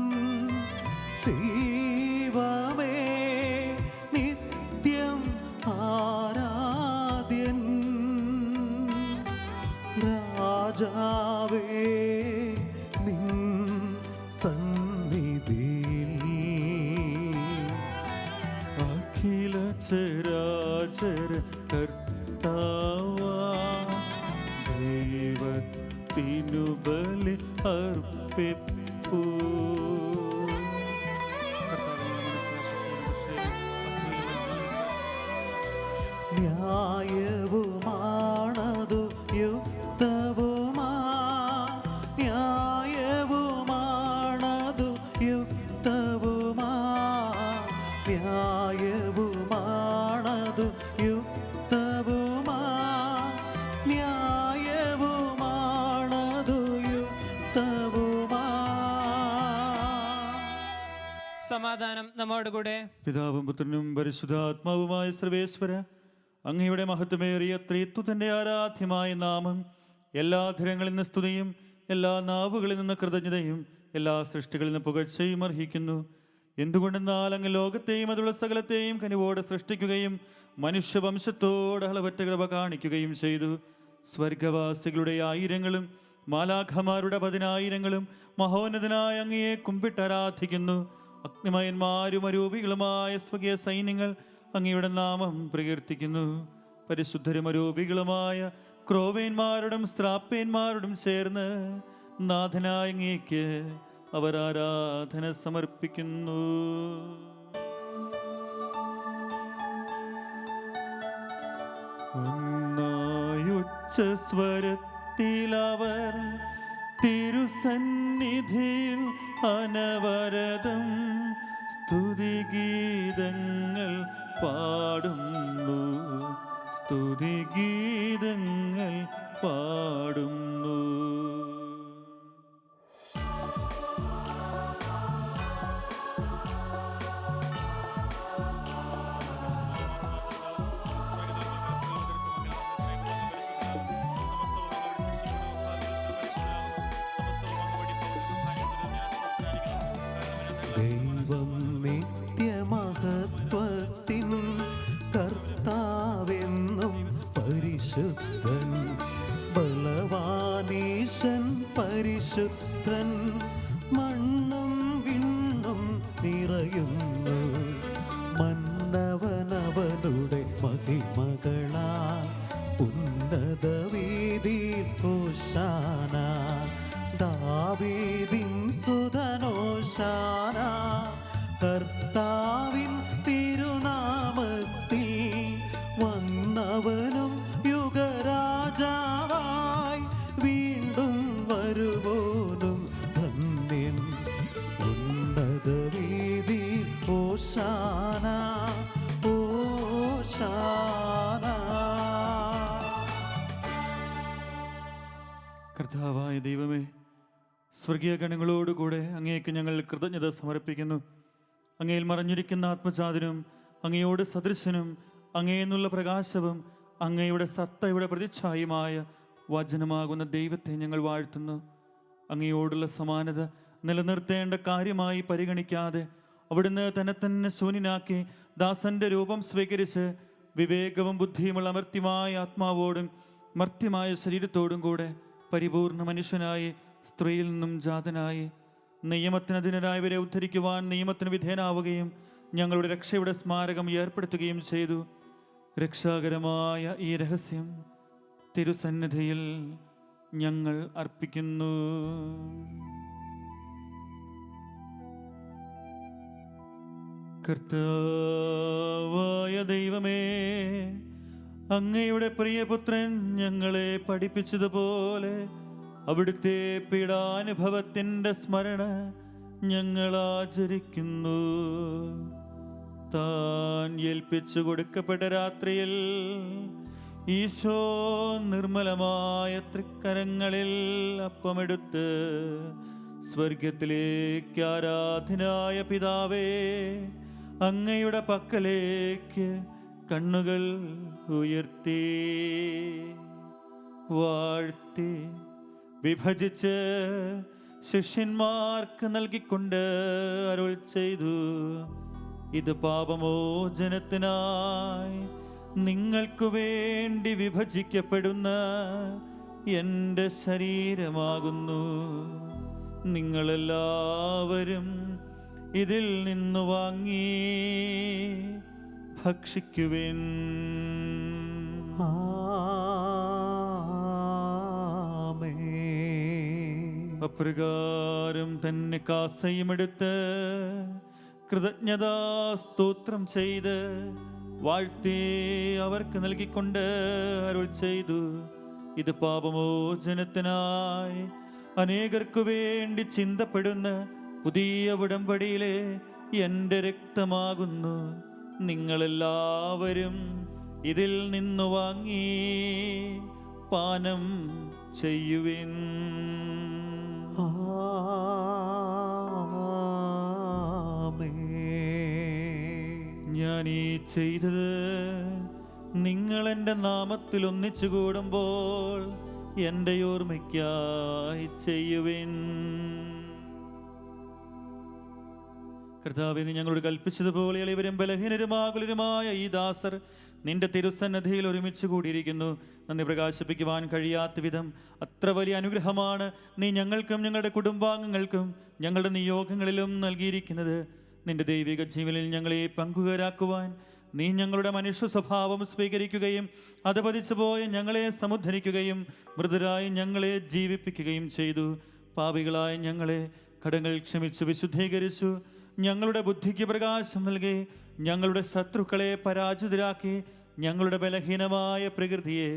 [SPEAKER 1] ദൈവമേ നിത്യം ആരാധ്യൻ. രാജാവേ നിൻ സന്നിധിയിൽ
[SPEAKER 2] അഖില ചരാചര കർത്താവാ ദൈവത്തിനു ബലി അർപ്പിപ്പൂ.
[SPEAKER 1] ന്യായവുമാണതു യുക്തവുമാ, ന്യായവുമാണതു യുക്തവുമാ, ന്യായവുമാണതു യുക്തവുമാ, ന്യായവുമാണതു യുക്തവുമാ.
[SPEAKER 3] സമാധാനം നമ്മോടുകൂടെ.
[SPEAKER 2] പിതാവും പുത്രനും പരിശുദ്ധാത്മാവുമായ സർവേശ്വര, അങ്ങയുടെ മഹത്വമേറിയ ത്രിത്വത്തിന്റെ ആരാധ്യമായ നാമം എല്ലാ ധരങ്ങളിൽ നിന്ന് സ്തുതിയും എല്ലാ നാവുകളിൽ നിന്ന് കൃതജ്ഞതയും എല്ലാ സൃഷ്ടികളിൽ നിന്ന് പുകഴ്ചയും അർഹിക്കുന്നു. എന്തുകൊണ്ടെന്നാൽ അങ്ങ് ലോകത്തെയും അതുള്ള സകലത്തെയും കനിവോടെ സൃഷ്ടിക്കുകയും മനുഷ്യവംശത്തോട് അളവറ്റ കൃപ കാണിക്കുകയും ചെയ്തു. സ്വർഗവാസികളുടെ ആയിരങ്ങളും മാലാഖമാരുടെ 10,000ങ്ങളും മഹോന്നതനായ അങ്ങയെ കുമ്പിട്ടാരാധിക്കുന്നു. അഗ്നിമയന്മാരും അരൂപികളുമായ സ്വകീയ സൈന്യങ്ങൾ അങ്ങയുടെ നാമം പ്രകീർത്തിക്കുന്നു. പരിശുദ്ധരും അരൂപികളുമായ ക്രോവേന്മാരോടും സ്രാപ്പേന്മാരോടും ചേർന്ന് നാഥനായ അങ്ങേക്ക് അവർ ആരാധന സമർപ്പിക്കുന്നു. ഒന്നായുച്ചസ്വരത്തിലവർ തിരുസന്നിധിയിൽ അനവരതം സ്തുതിഗീതങ്ങൾ പാടുന്നു, സ്തുതിഗീതങ്ങൾ പാടുന്നു.
[SPEAKER 1] ദൈവം നിത്യമഹത്വത്തിൻ കർത്താവെന്നും പരിശുദ്ധൻ, ബലവാനീശൻ പരിശുദ്ധൻ, മണ്ണും വിണ്ണും നിറയുന്നു. മന്നവനവനുടെ മഹിമകളാ ഉന്നത വീതിയിൽ ഹോശാന, ദാവീദിൻ സുതനോശാന. കർത്താവിൻ തിരുനാമത്തിൽ വന്നവനും യുഗരാജാവായി വീണ്ടും വരുവോനും ധന്യൻ. ഉന്നത വീതി ഹോശാന, ഹോശാന.
[SPEAKER 2] കർത്താവായ ദൈവമേ, സ്വർഗീയ ഗണങ്ങളോടുകൂടെ അങ്ങേക്ക് ഞങ്ങൾ കൃതജ്ഞത സമർപ്പിക്കുന്നു. അങ്ങയിൽ മറഞ്ഞിരിക്കുന്ന ആത്മജാതനും അങ്ങയോട് സദൃശനും അങ്ങയെന്നുള്ള പ്രകാശവും അങ്ങയുടെ സത്തയുടെ പ്രതിച്ഛായമായ വചനമാകുന്ന ദൈവത്തെ ഞങ്ങൾ വാഴ്ത്തുന്നു. അങ്ങയോടുള്ള സമാനത നിലനിർത്തേണ്ട കാര്യമായി പരിഗണിക്കാതെ അവിടുന്ന് തന്നെ ശൂന്യനാക്കി ദാസന്റെ രൂപം സ്വീകരിച്ച് വിവേകവും ബുദ്ധിയുമുള്ള അമർത്യമായ ആത്മാവോടും മർത്യമായ ശരീരത്തോടും കൂടെ പരിപൂർണ മനുഷ്യനായി സ്ത്രീയിൽ നിന്നും ജാതനായി നിയമത്തിനധീനരായവരെ ഉദ്ധരിക്കുവാൻ നിയമത്തിന് വിധേയനാവുകയും ഞങ്ങളുടെ രക്ഷയുടെ സ്മാരകം ഏർപ്പെടുത്തുകയും ചെയ്തു. രക്ഷാകരമായ ഈ രഹസ്യം തിരുസന്നിധിയിൽ ഞങ്ങൾ അർപ്പിക്കുന്നു. കർത്താവായ ദൈവമേ, അങ്ങയുടെ പ്രിയപുത്രൻ ഞങ്ങളെ പഠിപ്പിച്ചതുപോലെ അവിടുത്തെ പീഡാനുഭവത്തിൻ്റെ സ്മരണ ഞങ്ങൾ ആചരിക്കുന്നു. താൻ ഏൽപ്പിച്ചു കൊടുക്കപ്പെട്ട രാത്രിയിൽ ഈശോ നിർമ്മലമായ തൃക്കരങ്ങളിൽ അപ്പമെടുത്ത് സ്വർഗത്തിലേക്ക് ആരാധനായ പിതാവേ, അങ്ങയുടെ പക്കലേക്ക് കണ്ണുകൾ ഉയർത്തി വാഴ്ത്തി വിഭജിച്ച് ശിഷ്യന്മാർക്ക് നൽകിക്കൊണ്ട് അരുൾ ചെയ്തു: ഇത് പാപമോചനത്തിനായി നിങ്ങൾക്കു വേണ്ടി വിഭജിക്കപ്പെടുന്ന എൻ്റെ ശരീരമാകുന്നു. നിങ്ങളെല്ലാവരും ഇതിൽ നിന്ന് വാങ്ങി ഭക്ഷിക്കുവിൻ. അപ്രകാരം തന്നെ കാസയുമെടുത്ത് കൃതജ്ഞതാ സ്തോത്രം ചെയ്ത് വാഴ്ത്തി അവർക്ക് നൽകിക്കൊണ്ട് അരുൾ ചെയ്തു, ഇത് പാപമോചനത്തിനായി അനേകർക്കു വേണ്ടി ചിന്തപ്പെടുന്ന പുതിയ ഉടമ്പടിയിലെ എൻ്റെ രക്തമാകുന്നു. നിങ്ങളെല്ലാവരും ഇതിൽ നിന്നു വാങ്ങി പാനം ചെയ്യുവിൻ. ഞാൻ ഈ ചെയ്തത് നിങ്ങൾ എൻ്റെ നാമത്തിൽ ഒന്നിച്ചു കൂടുമ്പോൾ എൻ്റെ ഓർമ്മയ്ക്കായി ചെയ്യുവിൻ. കർത്താവേ, നീ ഞങ്ങളോട് കൽപ്പിച്ചതുപോലെ എളിയവരും ബലഹീനരുമാകുലരുമായ ഈ ദാസർ നിന്റെ തിരുസന്നധിയിൽ ഒരുമിച്ച് കൂടിയിരിക്കുന്നു. നന്ദി പ്രകാശിപ്പിക്കുവാൻ കഴിയാത്ത വിധം അത്ര വലിയ അനുഗ്രഹമാണ് നീ ഞങ്ങൾക്കും ഞങ്ങളുടെ കുടുംബാംഗങ്ങൾക്കും ഞങ്ങളുടെ നിയോഗങ്ങളിലും നൽകിയിരിക്കുന്നത്. നിന്റെ ദൈവിക ജീവനിൽ ഞങ്ങളെ പങ്കുകാരാക്കുവാൻ നീ ഞങ്ങളുടെ മനുഷ്യ സ്വഭാവം സ്വീകരിക്കുകയും അത് പതിച്ചുപോയ ഞങ്ങളെ സമുദ്ധരിക്കുകയും മൃതരായി ഞങ്ങളെ ജീവിപ്പിക്കുകയും ചെയ്തു. പാപികളായ ഞങ്ങളെ കടങ്ങൾ ക്ഷമിച്ചു വിശുദ്ധീകരിച്ചു. ഞങ്ങളുടെ ബുദ്ധിക്ക് പ്രകാശം നൽകി ഞങ്ങളുടെ ശത്രുക്കളെ പരാജിതരാക്കി ഞങ്ങളുടെ ബലഹീനമായ പ്രകൃതിയെ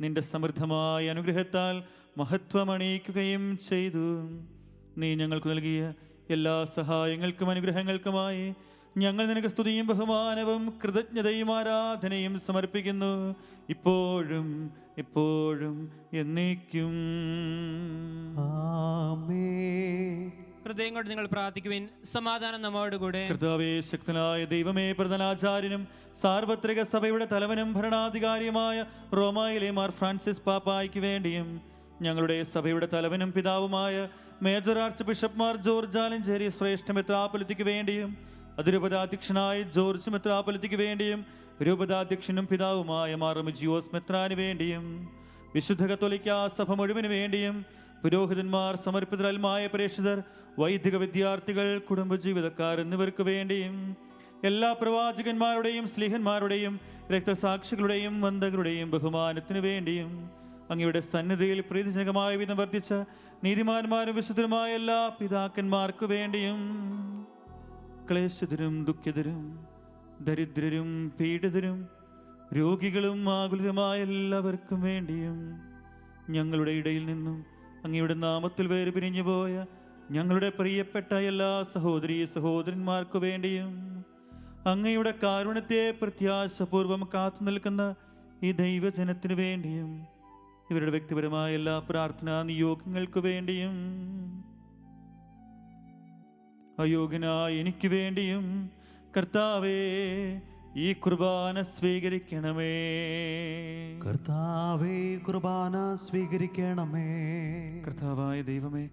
[SPEAKER 2] നിന്റെ സമൃദ്ധമായ അനുഗ്രഹത്താൽ മഹത്വമണിയിക്കുകയും ചെയ്തു. നീ ഞങ്ങൾക്ക് നൽകിയ എല്ലാ സഹായങ്ങൾക്കും അനുഗ്രഹങ്ങൾക്കുമായി ഞങ്ങൾ നിനക്ക് സ്തുതിയും ബഹുമാനവും കൃതജ്ഞതയും ആരാധനയും സമർപ്പിക്കുന്നു, ഇപ്പോഴും എപ്പോഴും എന്നേക്കും.
[SPEAKER 3] ഹൃദയം കൊണ്ട് നിങ്ങൾ പ്രാർത്ഥിക്കുവിൻ. സമാധാനം നമ്മോടുകൂടെ.
[SPEAKER 2] കർത്താവേ, ശക്തനായ ദൈവമേ, പ്രധാനാചാര്യനും സാർവത്രിക സഭയുടെ തലവനും ഭരണാധികാരിയുമായ റോമായിലെ മാർ ഫ്രാൻസിസ് പാപ്പായ്ക്ക് വേണ്ടിയും ഞങ്ങളുടെ സഭയുടെ തലവനും പിതാവുമായ major arch bishop Mar George Alencherry ശ്രേഷ്ഠ മെത്രാപ്പൊലീത്തയ്ക്ക് വേണ്ടിയും അതിരൂപതാധ്യക്ഷനായ ജോർജ് മെത്രാപ്പൊലീത്തയ്ക്ക് വേണ്ടിയും രൂപതാധ്യക്ഷനും പിതാവുമായ മാർ മിജിയോസ് മെത്രാന് വേണ്ടിയും വിശുദ്ധ കത്തോലിക്കാ സഭ മുഴുവന് വേണ്ടിയും പുരോഹിതന്മാർ, സമർപ്പിതരൽമായ പ്രേക്ഷിതർ, വൈദിക വിദ്യാർത്ഥികൾ, കുടുംബജീവിതക്കാർ എന്നിവർക്ക് വേണ്ടിയും എല്ലാ പ്രവാചകന്മാരുടെയും സ്ലീഹന്മാരുടെയും രക്തസാക്ഷികളുടെയും വന്ദകരുടെയും ബഹുമാനത്തിനു വേണ്ടിയും അങ്ങയുടെ സന്നിധിയിൽ പ്രീതിജനകമായ വിധം വർദ്ധിച്ച നീതിമാന്മാരും വിശുദ്ധരുമായ എല്ലാ പിതാക്കന്മാർക്ക് വേണ്ടിയും ക്ലേശിതരും ദുഃഖിതരും ദരിദ്രരും പീഡിതരും രോഗികളും ആകുലരുമായ എല്ലാവർക്കും വേണ്ടിയും ഞങ്ങളുടെ ഇടയിൽ നിന്നും അങ്ങയുടെ നാമത്തിൽ വേർപിരിഞ്ഞു പോയ ഞങ്ങളുടെ പ്രിയപ്പെട്ട എല്ലാ സഹോദരീ സഹോദരന്മാർക്കു വേണ്ടിയും അങ്ങയുടെ കാരുണ്യത്തെ പ്രത്യാശപൂർവം കാത്തു നിൽക്കുന്ന ഈ ദൈവജനത്തിനു വേണ്ടിയും ഇവരുടെ വ്യക്തിപരമായ എല്ലാ പ്രാർത്ഥനാ നിയോഗങ്ങൾക്കു വേണ്ടിയും അയോഗ്യനായ എനിക്ക് വേണ്ടിയും കർത്താവേ ഈ കുർബാന സ്വീകരിക്കണമേ.
[SPEAKER 1] കർത്താവേ, കുർബാന സ്വീകരിക്കണമേ.
[SPEAKER 2] കർത്താവായ ദൈവമേ,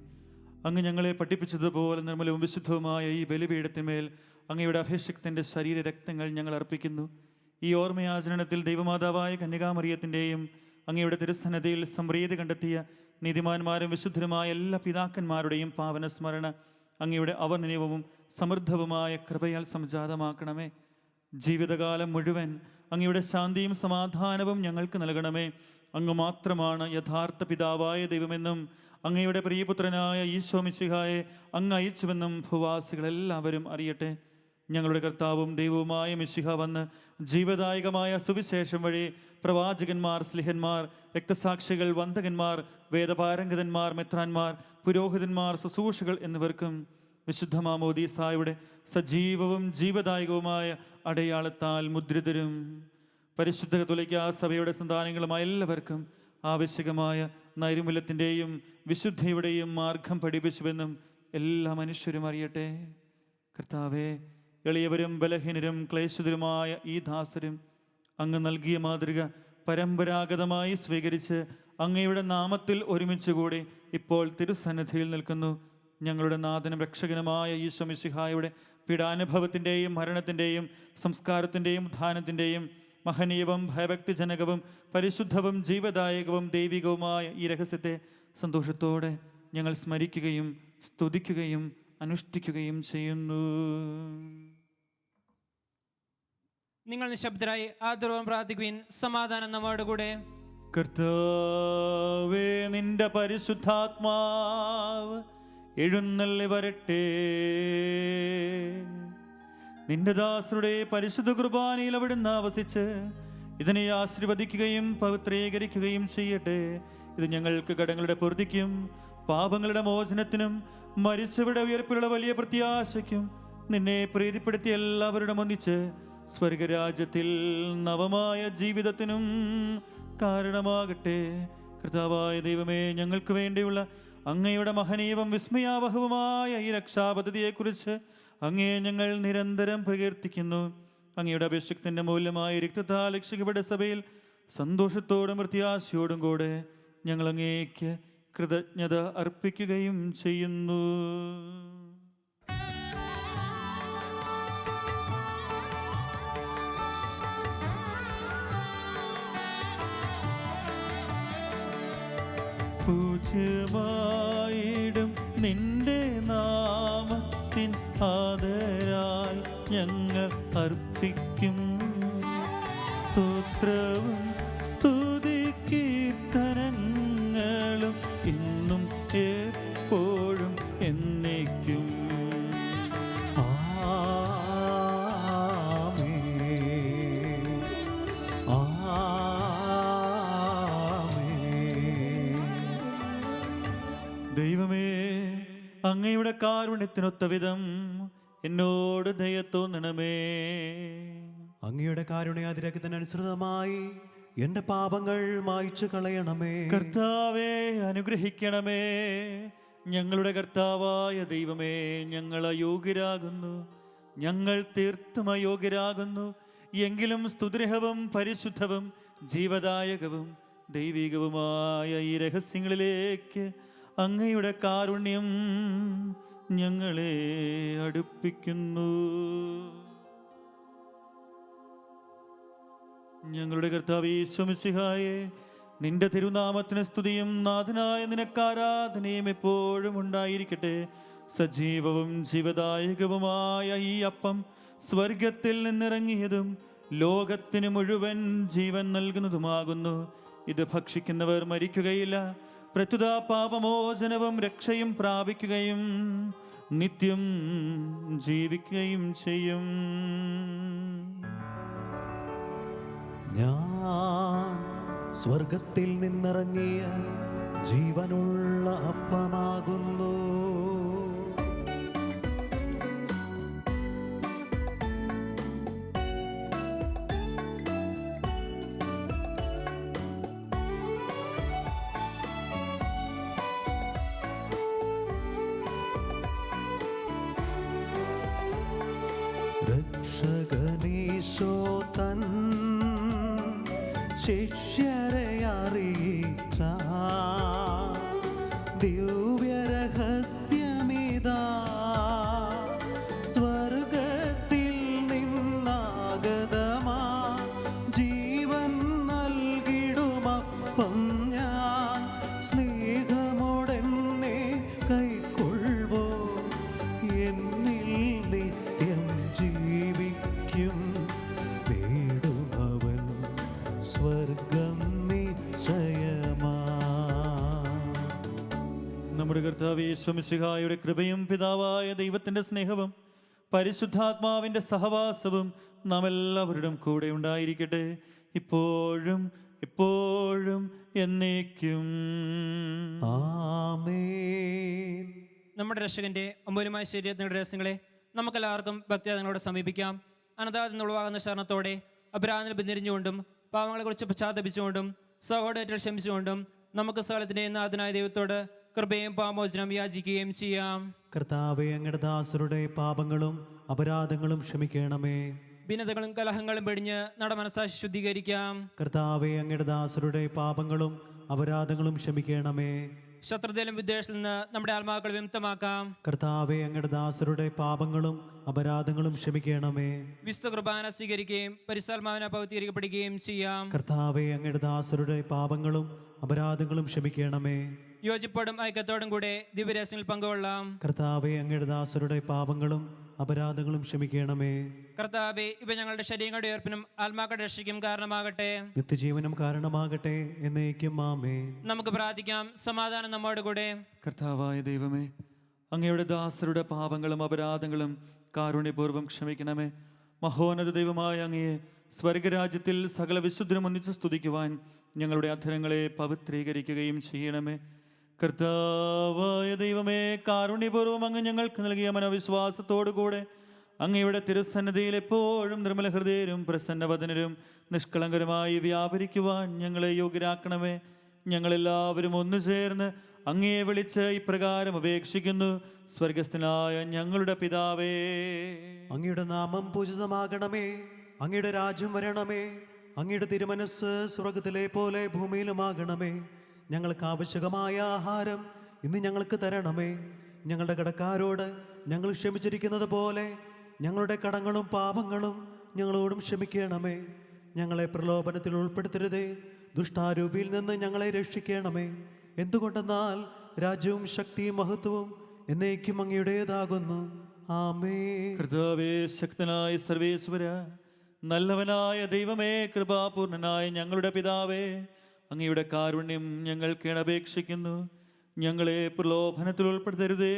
[SPEAKER 2] അങ്ങ് ഞങ്ങളെ പഠിപ്പിച്ചതുപോലെ നിർമ്മലവും വിശുദ്ധവുമായ ഈ ബലിപീഠത്തിന്മേൽ അങ്ങയുടെ അഭിഷേകത്തിൻ്റെ ശരീര രക്തങ്ങൾ ഞങ്ങൾ അർപ്പിക്കുന്നു. ഈ ഓർമ്മയാചരണത്തിൽ ദൈവമാതാവായ കന്യകാമറിയത്തിൻ്റെയും അങ്ങയുടെ തിരുസന്നതിയിൽ സംപ്രീതി കണ്ടെത്തിയ നീതിമാന്മാരും വിശുദ്ധരുമായ എല്ലാ പിതാക്കന്മാരുടെയും പാവന സ്മരണ അങ്ങയുടെ അവർണ്ണനീയവും സമൃദ്ധവുമായ കൃപയാൽ സംജാതമാക്കണമേ. ജീവിതകാലം മുഴുവൻ അങ്ങയുടെ ശാന്തിയും സമാധാനവും ഞങ്ങൾക്ക് നൽകണമേ. അങ്ങ് മാത്രമാണ് യഥാർത്ഥ പിതാവായ ദൈവമെന്നും അങ്ങയുടെ പ്രിയപുത്രനായ ഈശോ മിശിഹായെ അങ്ങ് അയച്ചുവെന്നും ഭൂവാസികളെല്ലാവരും അറിയട്ടെ. ഞങ്ങളുടെ കർത്താവും ദൈവവുമായ മിശിഹ വന്ന് ജീവദായകമായ സുവിശേഷം വഴി പ്രവാചകന്മാർ, സ്ലിഹന്മാർ, രക്തസാക്ഷികൾ, വന്ദകന്മാർ, വേദപാരംഗതന്മാർ, മെത്രാന്മാർ, പുരോഹിതന്മാർ, ശുശ്രൂഷകൾ എന്നിവർക്കും വിശുദ്ധ മാമോദീസായുടെ സജീവവും ജീവദായകവുമായ അടയാളത്താൽ മുദ്രിതരും പരിശുദ്ധ കത്തോലിക്കാ സഭയുടെ സന്താനങ്ങളുമായ എല്ലാവർക്കും ആവശ്യകമായ നൈർമല്യത്തിൻ്റെയും വിശുദ്ധിയുടെയും മാർഗം പഠിപ്പിച്ചുവെന്നും എല്ലാ മനുഷ്യരും അറിയട്ടെ. കർത്താവേ, എളിയവരും ബലഹീനരും ക്ലേശിതരുമായ ഈ ദാസരും അങ്ങ് നൽകിയ മാതൃക പരമ്പരാഗതമായി സ്വീകരിച്ച് അങ്ങയുടെ നാമത്തിൽ ഒരുമിച്ച് കൂടി ഇപ്പോൾ തിരുസന്നിധിയിൽ നിൽക്കുന്നു. ഞങ്ങളുടെ നാഥനും രക്ഷകനുമായ ഈശോ മിശിഹായുടെ പീഡാനുഭവത്തിൻ്റെയും മരണത്തിൻ്റെയും സംസ്കാരത്തിൻ്റെയും ഉത്ഥാനത്തിൻ്റെയും മഹനീയവും ഭയഭക്തിജനകവും പരിശുദ്ധവും ജീവദായകവും ദൈവികവുമായ ഈ രഹസ്യത്തെ സന്തോഷത്തോടെ ഞങ്ങൾ സ്മരിക്കുകയും സ്തുതിക്കുകയും അനുഷ്ഠിക്കുകയും ചെയ്യുന്നു.
[SPEAKER 3] നിങ്ങൾ നിശബ്ദരായി ആദരവും പ്രാർത്ഥിക്കുവിൻ. സമാധാനം നമ്മോടുകൂടെ.
[SPEAKER 2] കർത്താവേ, നിന്റെ പരിശുദ്ധാത്മാവ് എഴുന്നള്ളി വരട്ടെ. നിന്റെ ദാസരുടെ പരിശുദ്ധ കുർബാനയിൽ അവിടുന്ന് ആവസിച്ച് ഇതിനെ ആശീർവദിക്കുകയും പവിത്രീകരിക്കുകയും ചെയ്യട്ടെ. ഇത് ഞങ്ങൾക്ക് കടങ്ങളുടെ പൊറുതിക്കും പാപങ്ങളുടെ മോചനത്തിനും മരിച്ചവരുടെ ഉയർപ്പിലുള്ള വലിയ പ്രത്യാശയ്ക്കും നിന്നെ പ്രീതിപ്പെടുത്തി എല്ലാവരുടെ ഒന്നിച്ച് സ്വർഗരാജ്യത്തിൽ നവമായ ജീവിതത്തിനും കാരണമാകട്ടെ. കർത്താവായ ദൈവമേ, ഞങ്ങൾക്ക് വേണ്ടിയുള്ള അങ്ങയുടെ മഹനീയവും വിസ്മയാവഹവുമായ ഈ രക്ഷാപദ്ധതിയെക്കുറിച്ച് അങ്ങേ ഞങ്ങൾ നിരന്തരം പ്രകീർത്തിക്കുന്നു. അങ്ങയുടെ അഭിഷേകത്തിൻ്റെ മൂല്യമായ രക്തത്താൽ രക്ഷിക്കപ്പെട്ട സഭയിൽ സന്തോഷത്തോടും പ്രത്യാശയോടും കൂടെ ഞങ്ങൾ അങ്ങേക്ക് കൃതജ്ഞത അർപ്പിക്കുകയും ചെയ്യുന്നു. പൂജ്യമായിടും നിന്റെ നാമത്തിൻ ആദരാൽ ഞങ്ങൾ അർപ്പിക്കും സ്തോത്രവും സ്തുതി കീർത്തനങ്ങളും ഇന്നും എപ്പോഴും എന്നേക്കും. ദൈവമേ, അങ്ങയുടെ കാരുണ്യത്തിനൊത്ത വിധം എന്നോട് ദയ തോന്നണമേ.
[SPEAKER 1] അങ്ങയുടെ കാരുണ്യാതിരകത്തിനനുസൃതമായി എൻ്റെ പാപങ്ങൾ മായ്ച്ചു കളയണമേ.
[SPEAKER 2] കർത്താവേ, അനുഗ്രഹിക്കണമേ. ഞങ്ങളുടെ കർത്താവായ ദൈവമേ, ഞങ്ങൾ അയോഗ്യരാകുന്നു, ഞങ്ങൾ തീർത്തും അയോഗ്യരാകുന്നു. എങ്കിലും സ്തുതിർഹവും പരിശുദ്ധവും ജീവദായകവും ദൈവികവുമായ ഈ രഹസ്യങ്ങളിലേക്ക് അങ്ങയുടെ കാരുണ്യം ഞങ്ങളെ അടുപ്പിക്കുന്നു. ഞങ്ങളുടെ കർത്താവേ യേശു മിശിഹായേ, നിന്റെ തിരുനാമത്തിന് സ്തുതിയും നാഥനായ നിനക്ക് ആരാധനയും എപ്പോഴും ഉണ്ടായിരിക്കട്ടെ. സജീവവും ജീവദായകവുമായ ഈ അപ്പം സ്വർഗത്തിൽ നിന്നിറങ്ങിയതും ലോകത്തിന് മുഴുവൻ ജീവൻ നൽകുന്നതുമാകുന്നു. ഇത് ഭക്ഷിക്കുന്നവർ മരിക്കുകയില്ല, പ്രത്യുത പാപമോചനവും രക്ഷയും പ്രാപിക്കുകയും നിത്യം ജീവിക്കുകയും ചെയ്യും.
[SPEAKER 1] ഞാൻ സ്വർഗത്തിൽ നിന്നിറങ്ങിയ ജീവനുള്ള അപ്പമാകുന്നു. രക്ഷകനീശോ തൻ ശിഷ്യരെ അറിയിച്ച ദിവ്യരഹസ്യമിതാ, സ്വർഗത്തിൽ നിന്നാഗതമാ ജീവൻ നൽകിടുമപ്പം ഞാൻ സ്നേഹമോടെന്നെ കൈക്കൊള്ളുവോ, എന്നിൽ നിത്യം ജീവിക്കും, നേടുമവൻ സ്വർഗം നിശ്ചയമാ.
[SPEAKER 2] നമ്മുടെ കർത്താവ് യേശു മിശിഹായുടെ കൃപയും പിതാവായ ദൈവത്തിൻ്റെ സ്നേഹവും പരിശുദ്ധാത്മാവിൻ്റെ സഹവാസവും നാം എല്ലാവരുടെയും കൂടെ ഉണ്ടായിരിക്കട്ടെ, ഇപ്പോഴും എപ്പോഴും എന്നേക്കും.
[SPEAKER 1] ആമേൻ.
[SPEAKER 3] നമ്മുടെ രക്ഷകന്റെ അമൂല്യമായ ശരീരത്തിനുള്ള രഹസ്യങ്ങളെ നമുക്കെല്ലാവർക്കും ഭക്തിയാദങ്ങളോട് സമീപിക്കാം. അനതാദിൽ നിന്നുളവാകുന്ന ശരണത്തോടെ അപരാധങ്ങൾ പിന്തിരിഞ്ഞുകൊണ്ടും പാവങ്ങളെക്കുറിച്ച് പശ്ചാത്തപിച്ചുകൊണ്ടും സഹോദരത്തിൽ ക്ഷമിച്ചുകൊണ്ടും നമുക്ക് സകലത്തിൻ്റെ നാഥനായ ദൈവത്തോട് കൃപയും പാപമോചനം യാചിക്കുകയും ചെയ്യാം.
[SPEAKER 1] കർത്താവേ, അങ്ങയുടെ ദാസരുടെ പാപങ്ങളും അപരാധങ്ങളും ക്ഷമിക്കണമേ.
[SPEAKER 3] ഭിന്നതകളും കലഹങ്ങളും പിടിഞ്ഞ് നമ്മുടെ മനസ്സാക്ഷി ശുദ്ധീകരിക്കാം.
[SPEAKER 1] കർത്താവേ, അങ്ങയുടെ ദാസരുടെ പാപങ്ങളും അപരാധങ്ങളും ക്ഷമിക്കണമേ.
[SPEAKER 3] ശത്രുതയിലും വിദ്വേഷത്തിൽ നിന്ന് നമ്മുടെ ആത്മാക്കൾ വിമുക്തമാക്കാം.
[SPEAKER 1] കർത്താവേ, അങ്ങയുടെ ദാസരുടെ പാപങ്ങളും അപരാധങ്ങളും ക്ഷമിക്കണമേ.
[SPEAKER 3] വിശുദ്ധ കുർബാന സ്വീകരിക്കുകയും പരിശുദ്ധാത്മാവിനെ പവിത്രീകരിക്കപ്പെടുകയും ചെയ്യാം.
[SPEAKER 1] കർത്താവേ, അങ്ങയുടെ ദാസരുടെ പാപങ്ങളും അപരാധങ്ങളും ക്ഷമിക്കണമേ.
[SPEAKER 3] യോജിപ്പോടും ഐക്യത്തോടും കൂടെ ദിവ്യരഹസ്യങ്ങളിൽ പങ്കുകൊള്ളാം.
[SPEAKER 1] കർത്താവെ, അങ്ങയുടെ ദാസരുടെ പാപങ്ങളും അപരാധങ്ങളും ക്ഷമിക്കണമേ.
[SPEAKER 3] കർത്താവേ, ഇവ ഞങ്ങളുടെ ശരീരങ്ങളുടെ ഉയർപ്പിനും ആത്മാക്കളുടെ രക്ഷയ്ക്കും കാരണമാകട്ടെ.
[SPEAKER 1] നിത്യജീവനും കാരണമാകട്ടെ. എന്നേക്കും ആമേൻ.
[SPEAKER 3] നമുക്ക് പ്രാർത്ഥിക്കാം. സമാധാനം നമ്മോടുകൂടെ.
[SPEAKER 2] കർത്താവായ ദൈവമേ, അങ്ങയുടെ ദാസരുടെ പാപങ്ങളും അപരാധങ്ങളും കാരുണ്യപൂർവ്വം ക്ഷമിക്കണമേ. മഹോന്നത ദൈവമായ അങ്ങയെ സ്വർഗരാജ്യത്തിൽ സകല വിശുദ്ധരും ഒന്നിച്ച് സ്തുതിക്കുവാൻ ഞങ്ങളുടെ അധരങ്ങളെ പവിത്രീകരിക്കുകയും ചെയ്യണമേ. കർത്താവായ ദൈവമേ, കാരുണ്യപൂർവ്വം അങ്ങ് ഞങ്ങൾക്ക് നൽകിയ മനോവിശ്വാസത്തോടുകൂടെ അങ്ങയുടെ തിരുസന്നിധിയിൽ എപ്പോഴും നിർമ്മല ഹൃദയരും പ്രസന്നവദനരും നിഷ്കളങ്കരുമായി വ്യാപരിക്കുവാൻ ഞങ്ങളെ യോഗ്യരാക്കണമേ. ഞങ്ങളെല്ലാവരും ഒന്നു ചേർന്ന് അങ്ങയെ വിളിച്ച് ഇപ്രകാരം അപേക്ഷിക്കുന്നു. സ്വർഗസ്ഥനായ ഞങ്ങളുടെ പിതാവേ,
[SPEAKER 1] അങ്ങയുടെ നാമം പൂജിതമാകണമേ. അങ്ങയുടെ രാജ്യം വരണമേ. അങ്ങയുടെ തിരുമനസ് സ്വർഗത്തിലെ പോലെ ഭൂമിയിലുമാകണമേ. ഞങ്ങൾക്ക് ആവശ്യകമായ ആഹാരം ഇന്ന് ഞങ്ങൾക്ക് തരണമേ. ഞങ്ങളുടെ കടക്കാരോട് ഞങ്ങൾ ക്ഷമിച്ചിരിക്കുന്നത് പോലെ ഞങ്ങളുടെ കടങ്ങളും പാപങ്ങളും ഞങ്ങളോടും ക്ഷമിക്കണമേ. ഞങ്ങളെ പ്രലോഭനത്തിൽ ഉൾപ്പെടുത്തരുതേ, ദുഷ്ടാരൂപിയിൽ നിന്ന് ഞങ്ങളെ രക്ഷിക്കണമേ. എന്തുകൊണ്ടെന്നാൽ രാജ്യവും ശക്തിയും മഹത്വവും എന്നേക്കും അങ്ങയുടേതാകുന്നു. ആമേൻ.
[SPEAKER 2] കർത്താവേ, ശക്തനായ സർവേശ്വര, നല്ലവനായ ദൈവമേ, കൃപാപൂർണനായ ഞങ്ങളുടെ പിതാവേ, അങ്ങയുടെ കാരുണ്യം ഞങ്ങൾക്ക് അപേക്ഷിക്കുന്നു. ഞങ്ങളെ പ്രലോഭനത്തിൽ ഉൾപ്പെടുത്തരുതേ,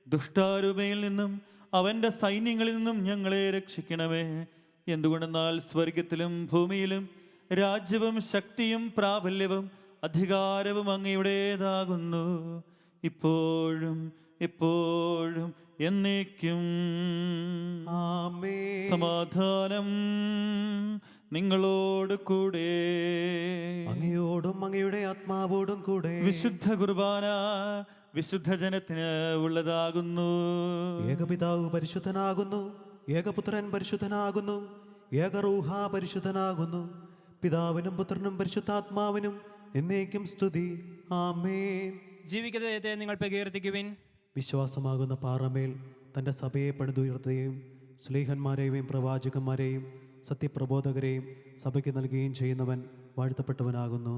[SPEAKER 2] ദുഷ്ടാരൂപയിൽ നിന്നും അവൻ്റെ സൈന്യങ്ങളിൽ നിന്നും ഞങ്ങളെ രക്ഷിക്കണമേ. എന്തുകൊണ്ടെന്നാൽ സ്വർഗത്തിലും ഭൂമിയിലും രാജ്യവും ശക്തിയും പ്രാബല്യവും അധികാരവും അങ്ങയുടേതാകുന്നു, ഇപ്പോഴും എപ്പോഴും എന്നേക്കും.
[SPEAKER 1] ആമേൻ.
[SPEAKER 2] സമാധാനം നിങ്ങളോട് കൂടെ.
[SPEAKER 1] അങ്ങയോടും അങ്ങയുടെ ആത്മാവോടും കൂടെ.
[SPEAKER 2] വിശുദ്ധ കുർബാന വിശുദ്ധ ജനത്തിന് ഉള്ളതാകുന്നു.
[SPEAKER 1] ഏകപിതാവ് പരിശുദ്ധനാകുന്നു, ഏകപുത്രൻ പരിശുദ്ധനാകുന്നു, ഏകറൂഹ പരിശുദ്ധനാകുന്നു. പിതാവിനും പുത്രനും പരിശുദ്ധാത്മാവിനും എന്നേക്കും സ്തുതി. ആമേൻ.
[SPEAKER 3] ജീവിക്കുന്ന ദൈവത്തെ നിങ്ങൾ പ്രകീർത്തിക്കുവിൻ.
[SPEAKER 1] വിശ്വാസമാകുന്ന പാറമേൽ തൻ്റെ സഭയെ പണിതുയർത്തുകയും സ്ലീഹന്മാരെയും പ്രവാചകന്മാരെയും സത്യപ്രബോധകരെയും സഭയ്ക്ക് നൽകുകയും ചെയ്യുന്നവൻ വാഴ്ത്തപ്പെട്ടവനാകുന്നു.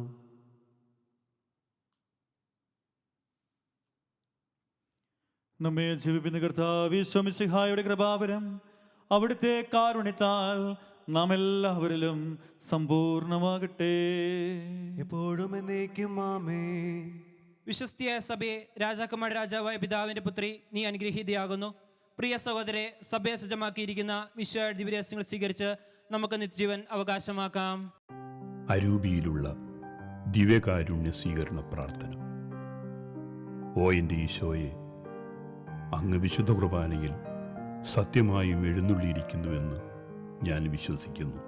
[SPEAKER 2] നമ്മെ ജീവിപ്പിക്കുന്ന കർത്താവ് ഈശോ മിശിഹായുടെ കൃപാവരം അവിടുത്തെ കാരുണ്യത്താൽ നാം എല്ലാവരിലും സമ്പൂർണമാകട്ടെ.
[SPEAKER 1] എപ്പോഴും എന്നേക്കും ആമേൻ.
[SPEAKER 3] വിശ്വസ്തിയായ സഭയെ രാജാക്കന്മാരുടെ രാജാവായ പിതാവിൻ്റെ പുത്രി, നീ അനുഗ്രഹീതയാകുന്നു. പ്രിയ സഹോദരെ, സഭയെ സജ്ജമാക്കിയിരിക്കുന്ന വിശ്വ ദിവ്യരഹസ്യങ്ങൾ സ്വീകരിച്ച് നമുക്ക് നിത്യജീവൻ അവകാശമാക്കാം.
[SPEAKER 5] അരൂപിയിലുള്ള ദിവ്യകാരുണ്യ സ്വീകരണ പ്രാർത്ഥന. ഓ എൻ്റെ ഈശോയെ, അങ്ങ് വിശുദ്ധ കുർബാനയിൽ സത്യമായും എഴുന്നള്ളിയിരിക്കുന്നുവെന്ന് ഞാൻ വിശ്വസിക്കുന്നു.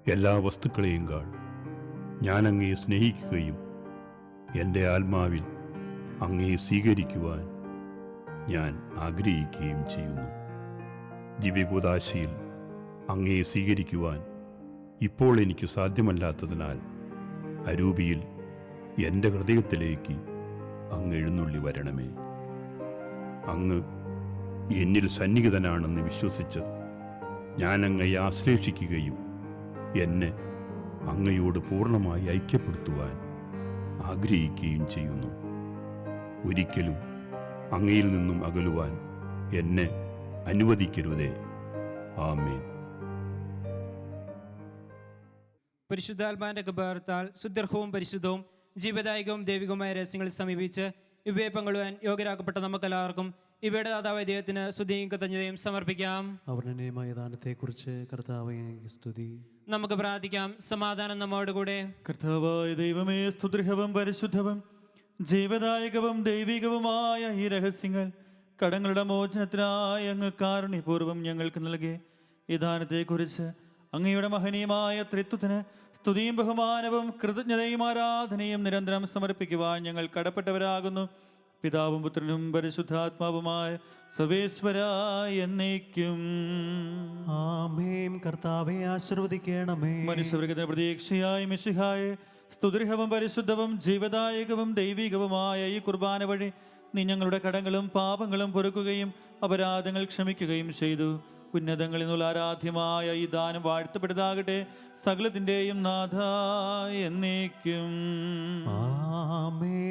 [SPEAKER 5] എല്ലാ വസ്തുക്കളെയും കാൾ ഞാൻ അങ്ങയെ സ്നേഹിക്കുകയും എൻ്റെ ആത്മാവിൽ അങ്ങയെ സ്വീകരിക്കുവാൻ ഞാൻ ആഗ്രഹിക്കുകയും ചെയ്യുന്നു. ദിവ്യകൂദാശയിൽ അങ്ങയെ സ്വീകരിക്കുവാൻ ഇപ്പോൾ എനിക്ക് സാധ്യമല്ലാത്തതിനാൽ അരൂപിയിൽ എൻ്റെ ഹൃദയത്തിലേക്ക് അങ്ങ് എഴുന്നള്ളി വരണമേ. അങ്ങ് എന്നിൽ സന്നിഹിതനാണെന്ന് വിശ്വസിച്ച് ഞാൻ അങ്ങയെ ആശ്ലേഷിക്കുകയും എന്നെ അങ്ങയോട് പൂർണ്ണമായി ഐക്യപ്പെടുത്തുവാൻ ആഗ്രഹിക്കുകയും ചെയ്യുന്നു. ഒരിക്കലും അങ്ങയിൽ നിന്നും അകലുവാൻ എന്നെ അനുവദിക്കരുതേ. ആമേൻ.
[SPEAKER 3] പരിശുദ്ധാത്മാവിന്റെ കൃപാവരത്താൽ ശുദ്ധർഹവും പരിശുദ്ധവും ജീവദായകവും ദൈവികവുമായ രഹസ്യങ്ങളിൽ സമീപിച്ച് ഇവയെ പങ്കുവാൻ യോഗ്യരാക്കപ്പെട്ട നമുക്കെല്ലാവർക്കും ഇവയുടെ ദാതാവായ ദൈവത്തിന് സ്തുതിയും കൃതജ്ഞതയും സമർപ്പിക്കാം.
[SPEAKER 1] അവർണ്ണനീയമായ ദാനത്തെക്കുറിച്ച് കർത്താവേ സ്തുതി.
[SPEAKER 3] നമുക്ക് പ്രാർത്ഥിക്കാം. സമാധാനം നമ്മോടുകൂടെ.
[SPEAKER 2] കർത്താവായ ദൈവമേ, സ്തുതിർഹവും പരിശുദ്ധവും ജീവദായകവും ദൈവികവുമായ ഈ രഹസ്യങ്ങൾ കടങ്ങളുടെ മോചനത്തിനായി അങ്ങ് കാരുണ്യപൂർവ്വം ഞങ്ങൾക്ക് നൽകി. ഈ ദാനത്തെക്കുറിച്ച് അങ്ങയുടെ മഹനീയമായ ത്രിത്വത്തിന് സ്തുതിയും ബഹുമാനവും കൃതജ്ഞതയും ആരാധനയും നിരന്തരം സമർപ്പിക്കുവാൻ ഞങ്ങൾ കടപ്പെട്ടവരാകുന്നു. പിതാവും പുത്രനും പരിശുദ്ധാത്മാവുമായ സർവേശ്വരായ എന്നേക്കും
[SPEAKER 1] ആമേൻ. കർത്താവെ ആശീർവദിക്കണമേ.
[SPEAKER 2] മനുഷ്യവർഗത്തിന് പ്രതീക്ഷയായ മിശിഹായെ, സ്തുതിർഹവും പരിശുദ്ധവും ജീവദായകവും ദൈവികവുമായ ഈ കുർബാന വഴി നീ ഞങ്ങളുടെ കടങ്ങളും പാപങ്ങളും പൊറുക്കുകയും അപരാധങ്ങൾ ക്ഷമിക്കുകയും ചെയ്തു. ഉന്നതങ്ങളിൽ നിന്നുള്ള ആരാധ്യമായ ഈ ദാനം വാഴ്ത്തപ്പെട്ടതാകട്ടെ, സകലത്തിൻ്റെയും നാഥ എന്നേക്കും.
[SPEAKER 1] ആമേൻ.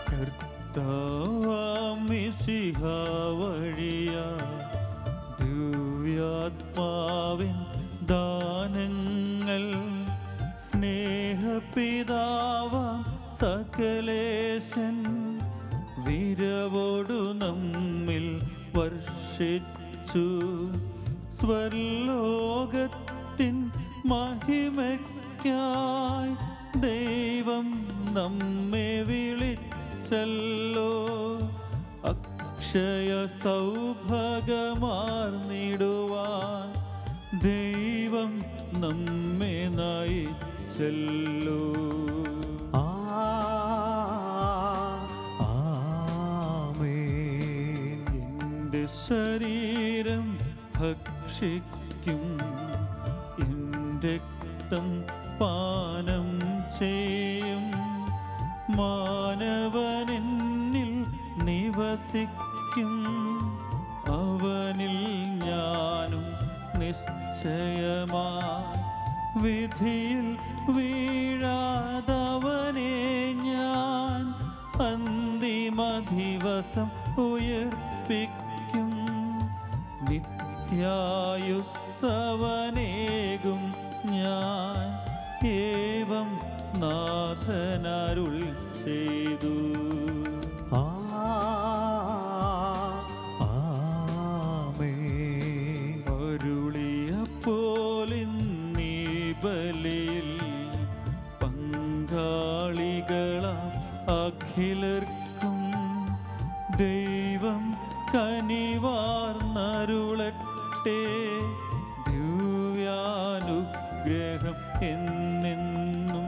[SPEAKER 2] കർത്താവാം മിശിഹാ വഴിയായി ദിവ്യാത്മാവിൻ ദാനങ്ങൾ സ്നേഹപിതാവാം സകലേശൻ വിരവോടു നമ്മിൽ വർഷിച്ചു. സ്വർലോകത്തിൻ മഹിമയ്ക്കായി ദൈവം നമ്മെ വിളിച്ചല്ലോ. അക്ഷയ സൗഭാഗ്യമാർന്നിടുവാൻ ദൈവം നമ്മെ നയിച്ചല്ലോ.
[SPEAKER 1] ആമേൻ.
[SPEAKER 2] എൻ്റെ ശരീരം ഭക്ഷിക്കും, എൻ്റെ രക്തം പാനം ചെയ്യും. മാനവനെന്നിൽ നിവസിക്കും, അവനിൽ ഞാനും നിശ്ചയമായി. വിധിയിൽ വീഴാതവനെ ഞാൻ അന്തിമ ദിവസം ഉയർപ്പിക്കും. നിത്യായുസ്സവനേകും ഞാൻ, ഏവം നാഥനരുൾ ചെയ്തു.
[SPEAKER 1] ആമേൻ.
[SPEAKER 2] അരുളിയപ്പോലിന്നീ ബലിയിൽ പങ്കാളികളാം അഖിലർക്കും ദൈവം കനിവാർന്നരുളട്ടെ. ദിവ്യാനുഗ്രഹം എന്നെന്നും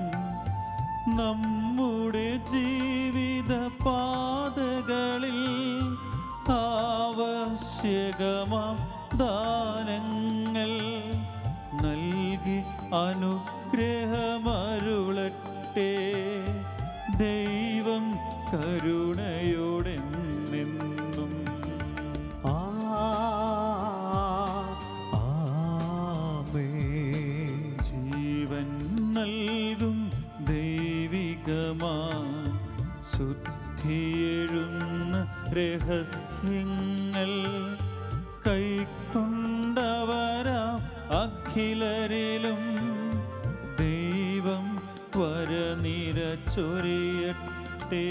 [SPEAKER 2] നമ്മുടെ ജീവിത പാതകളിൽ ആവശ്യകമാം ദാനങ്ങൾ നൽകി അനുഗ്രഹമരുളട്ടെ. ദൈവം കരുണയോടെന്നെന്നും.
[SPEAKER 1] ആമേൻ.
[SPEAKER 2] ജീവൻ നൽകും ദൈവികമാ ശുദ്ധിയെഴുന്ന രഹസ്യങ്ങൾ കൈക്കൊണ്ടവരാം അഖിലരിലും ദൈവം വരനിര ചൊരിയട്ടെ.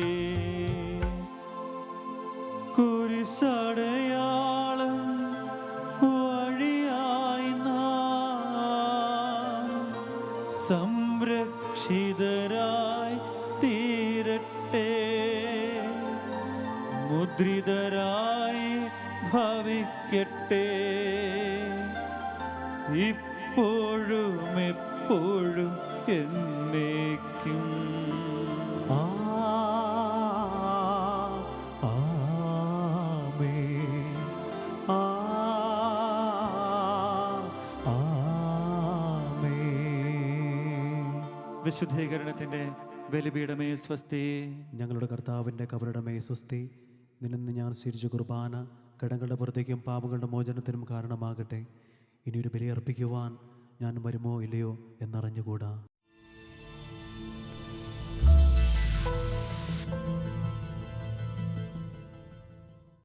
[SPEAKER 2] കുരിശടയാളം വഴിയായി നാം സംരക്ഷിതരായി തീരട്ടെ. മുദ്രിതരായി ഭവിക്കട്ടെ, ഇപ്പോഴും എപ്പോഴും എന്നേക്കും.
[SPEAKER 1] ആമേൻ. ആമേൻ.
[SPEAKER 2] വിശുദ്ധീകരണത്തിന്റെ ബലിപീഠമേ സ്വസ്തി.
[SPEAKER 1] ഞങ്ങളുടെ കർത്താവിൻ്റെ കബറിടമേ സ്വസ്തി. നിന്നിന്ന് ഞാൻ സ്വീകരിച്ച കുർബാന കടങ്ങളുടെ പുറത്തേക്കും പാപങ്ങളുടെ മോചനത്തിനും കാരണമാകട്ടെ. ഇനിയൊരു ബലി അർപ്പിക്കുവാൻ ഞാൻ വരുമോ ഇല്ലയോ എന്നറിഞ്ഞുകൂടാ.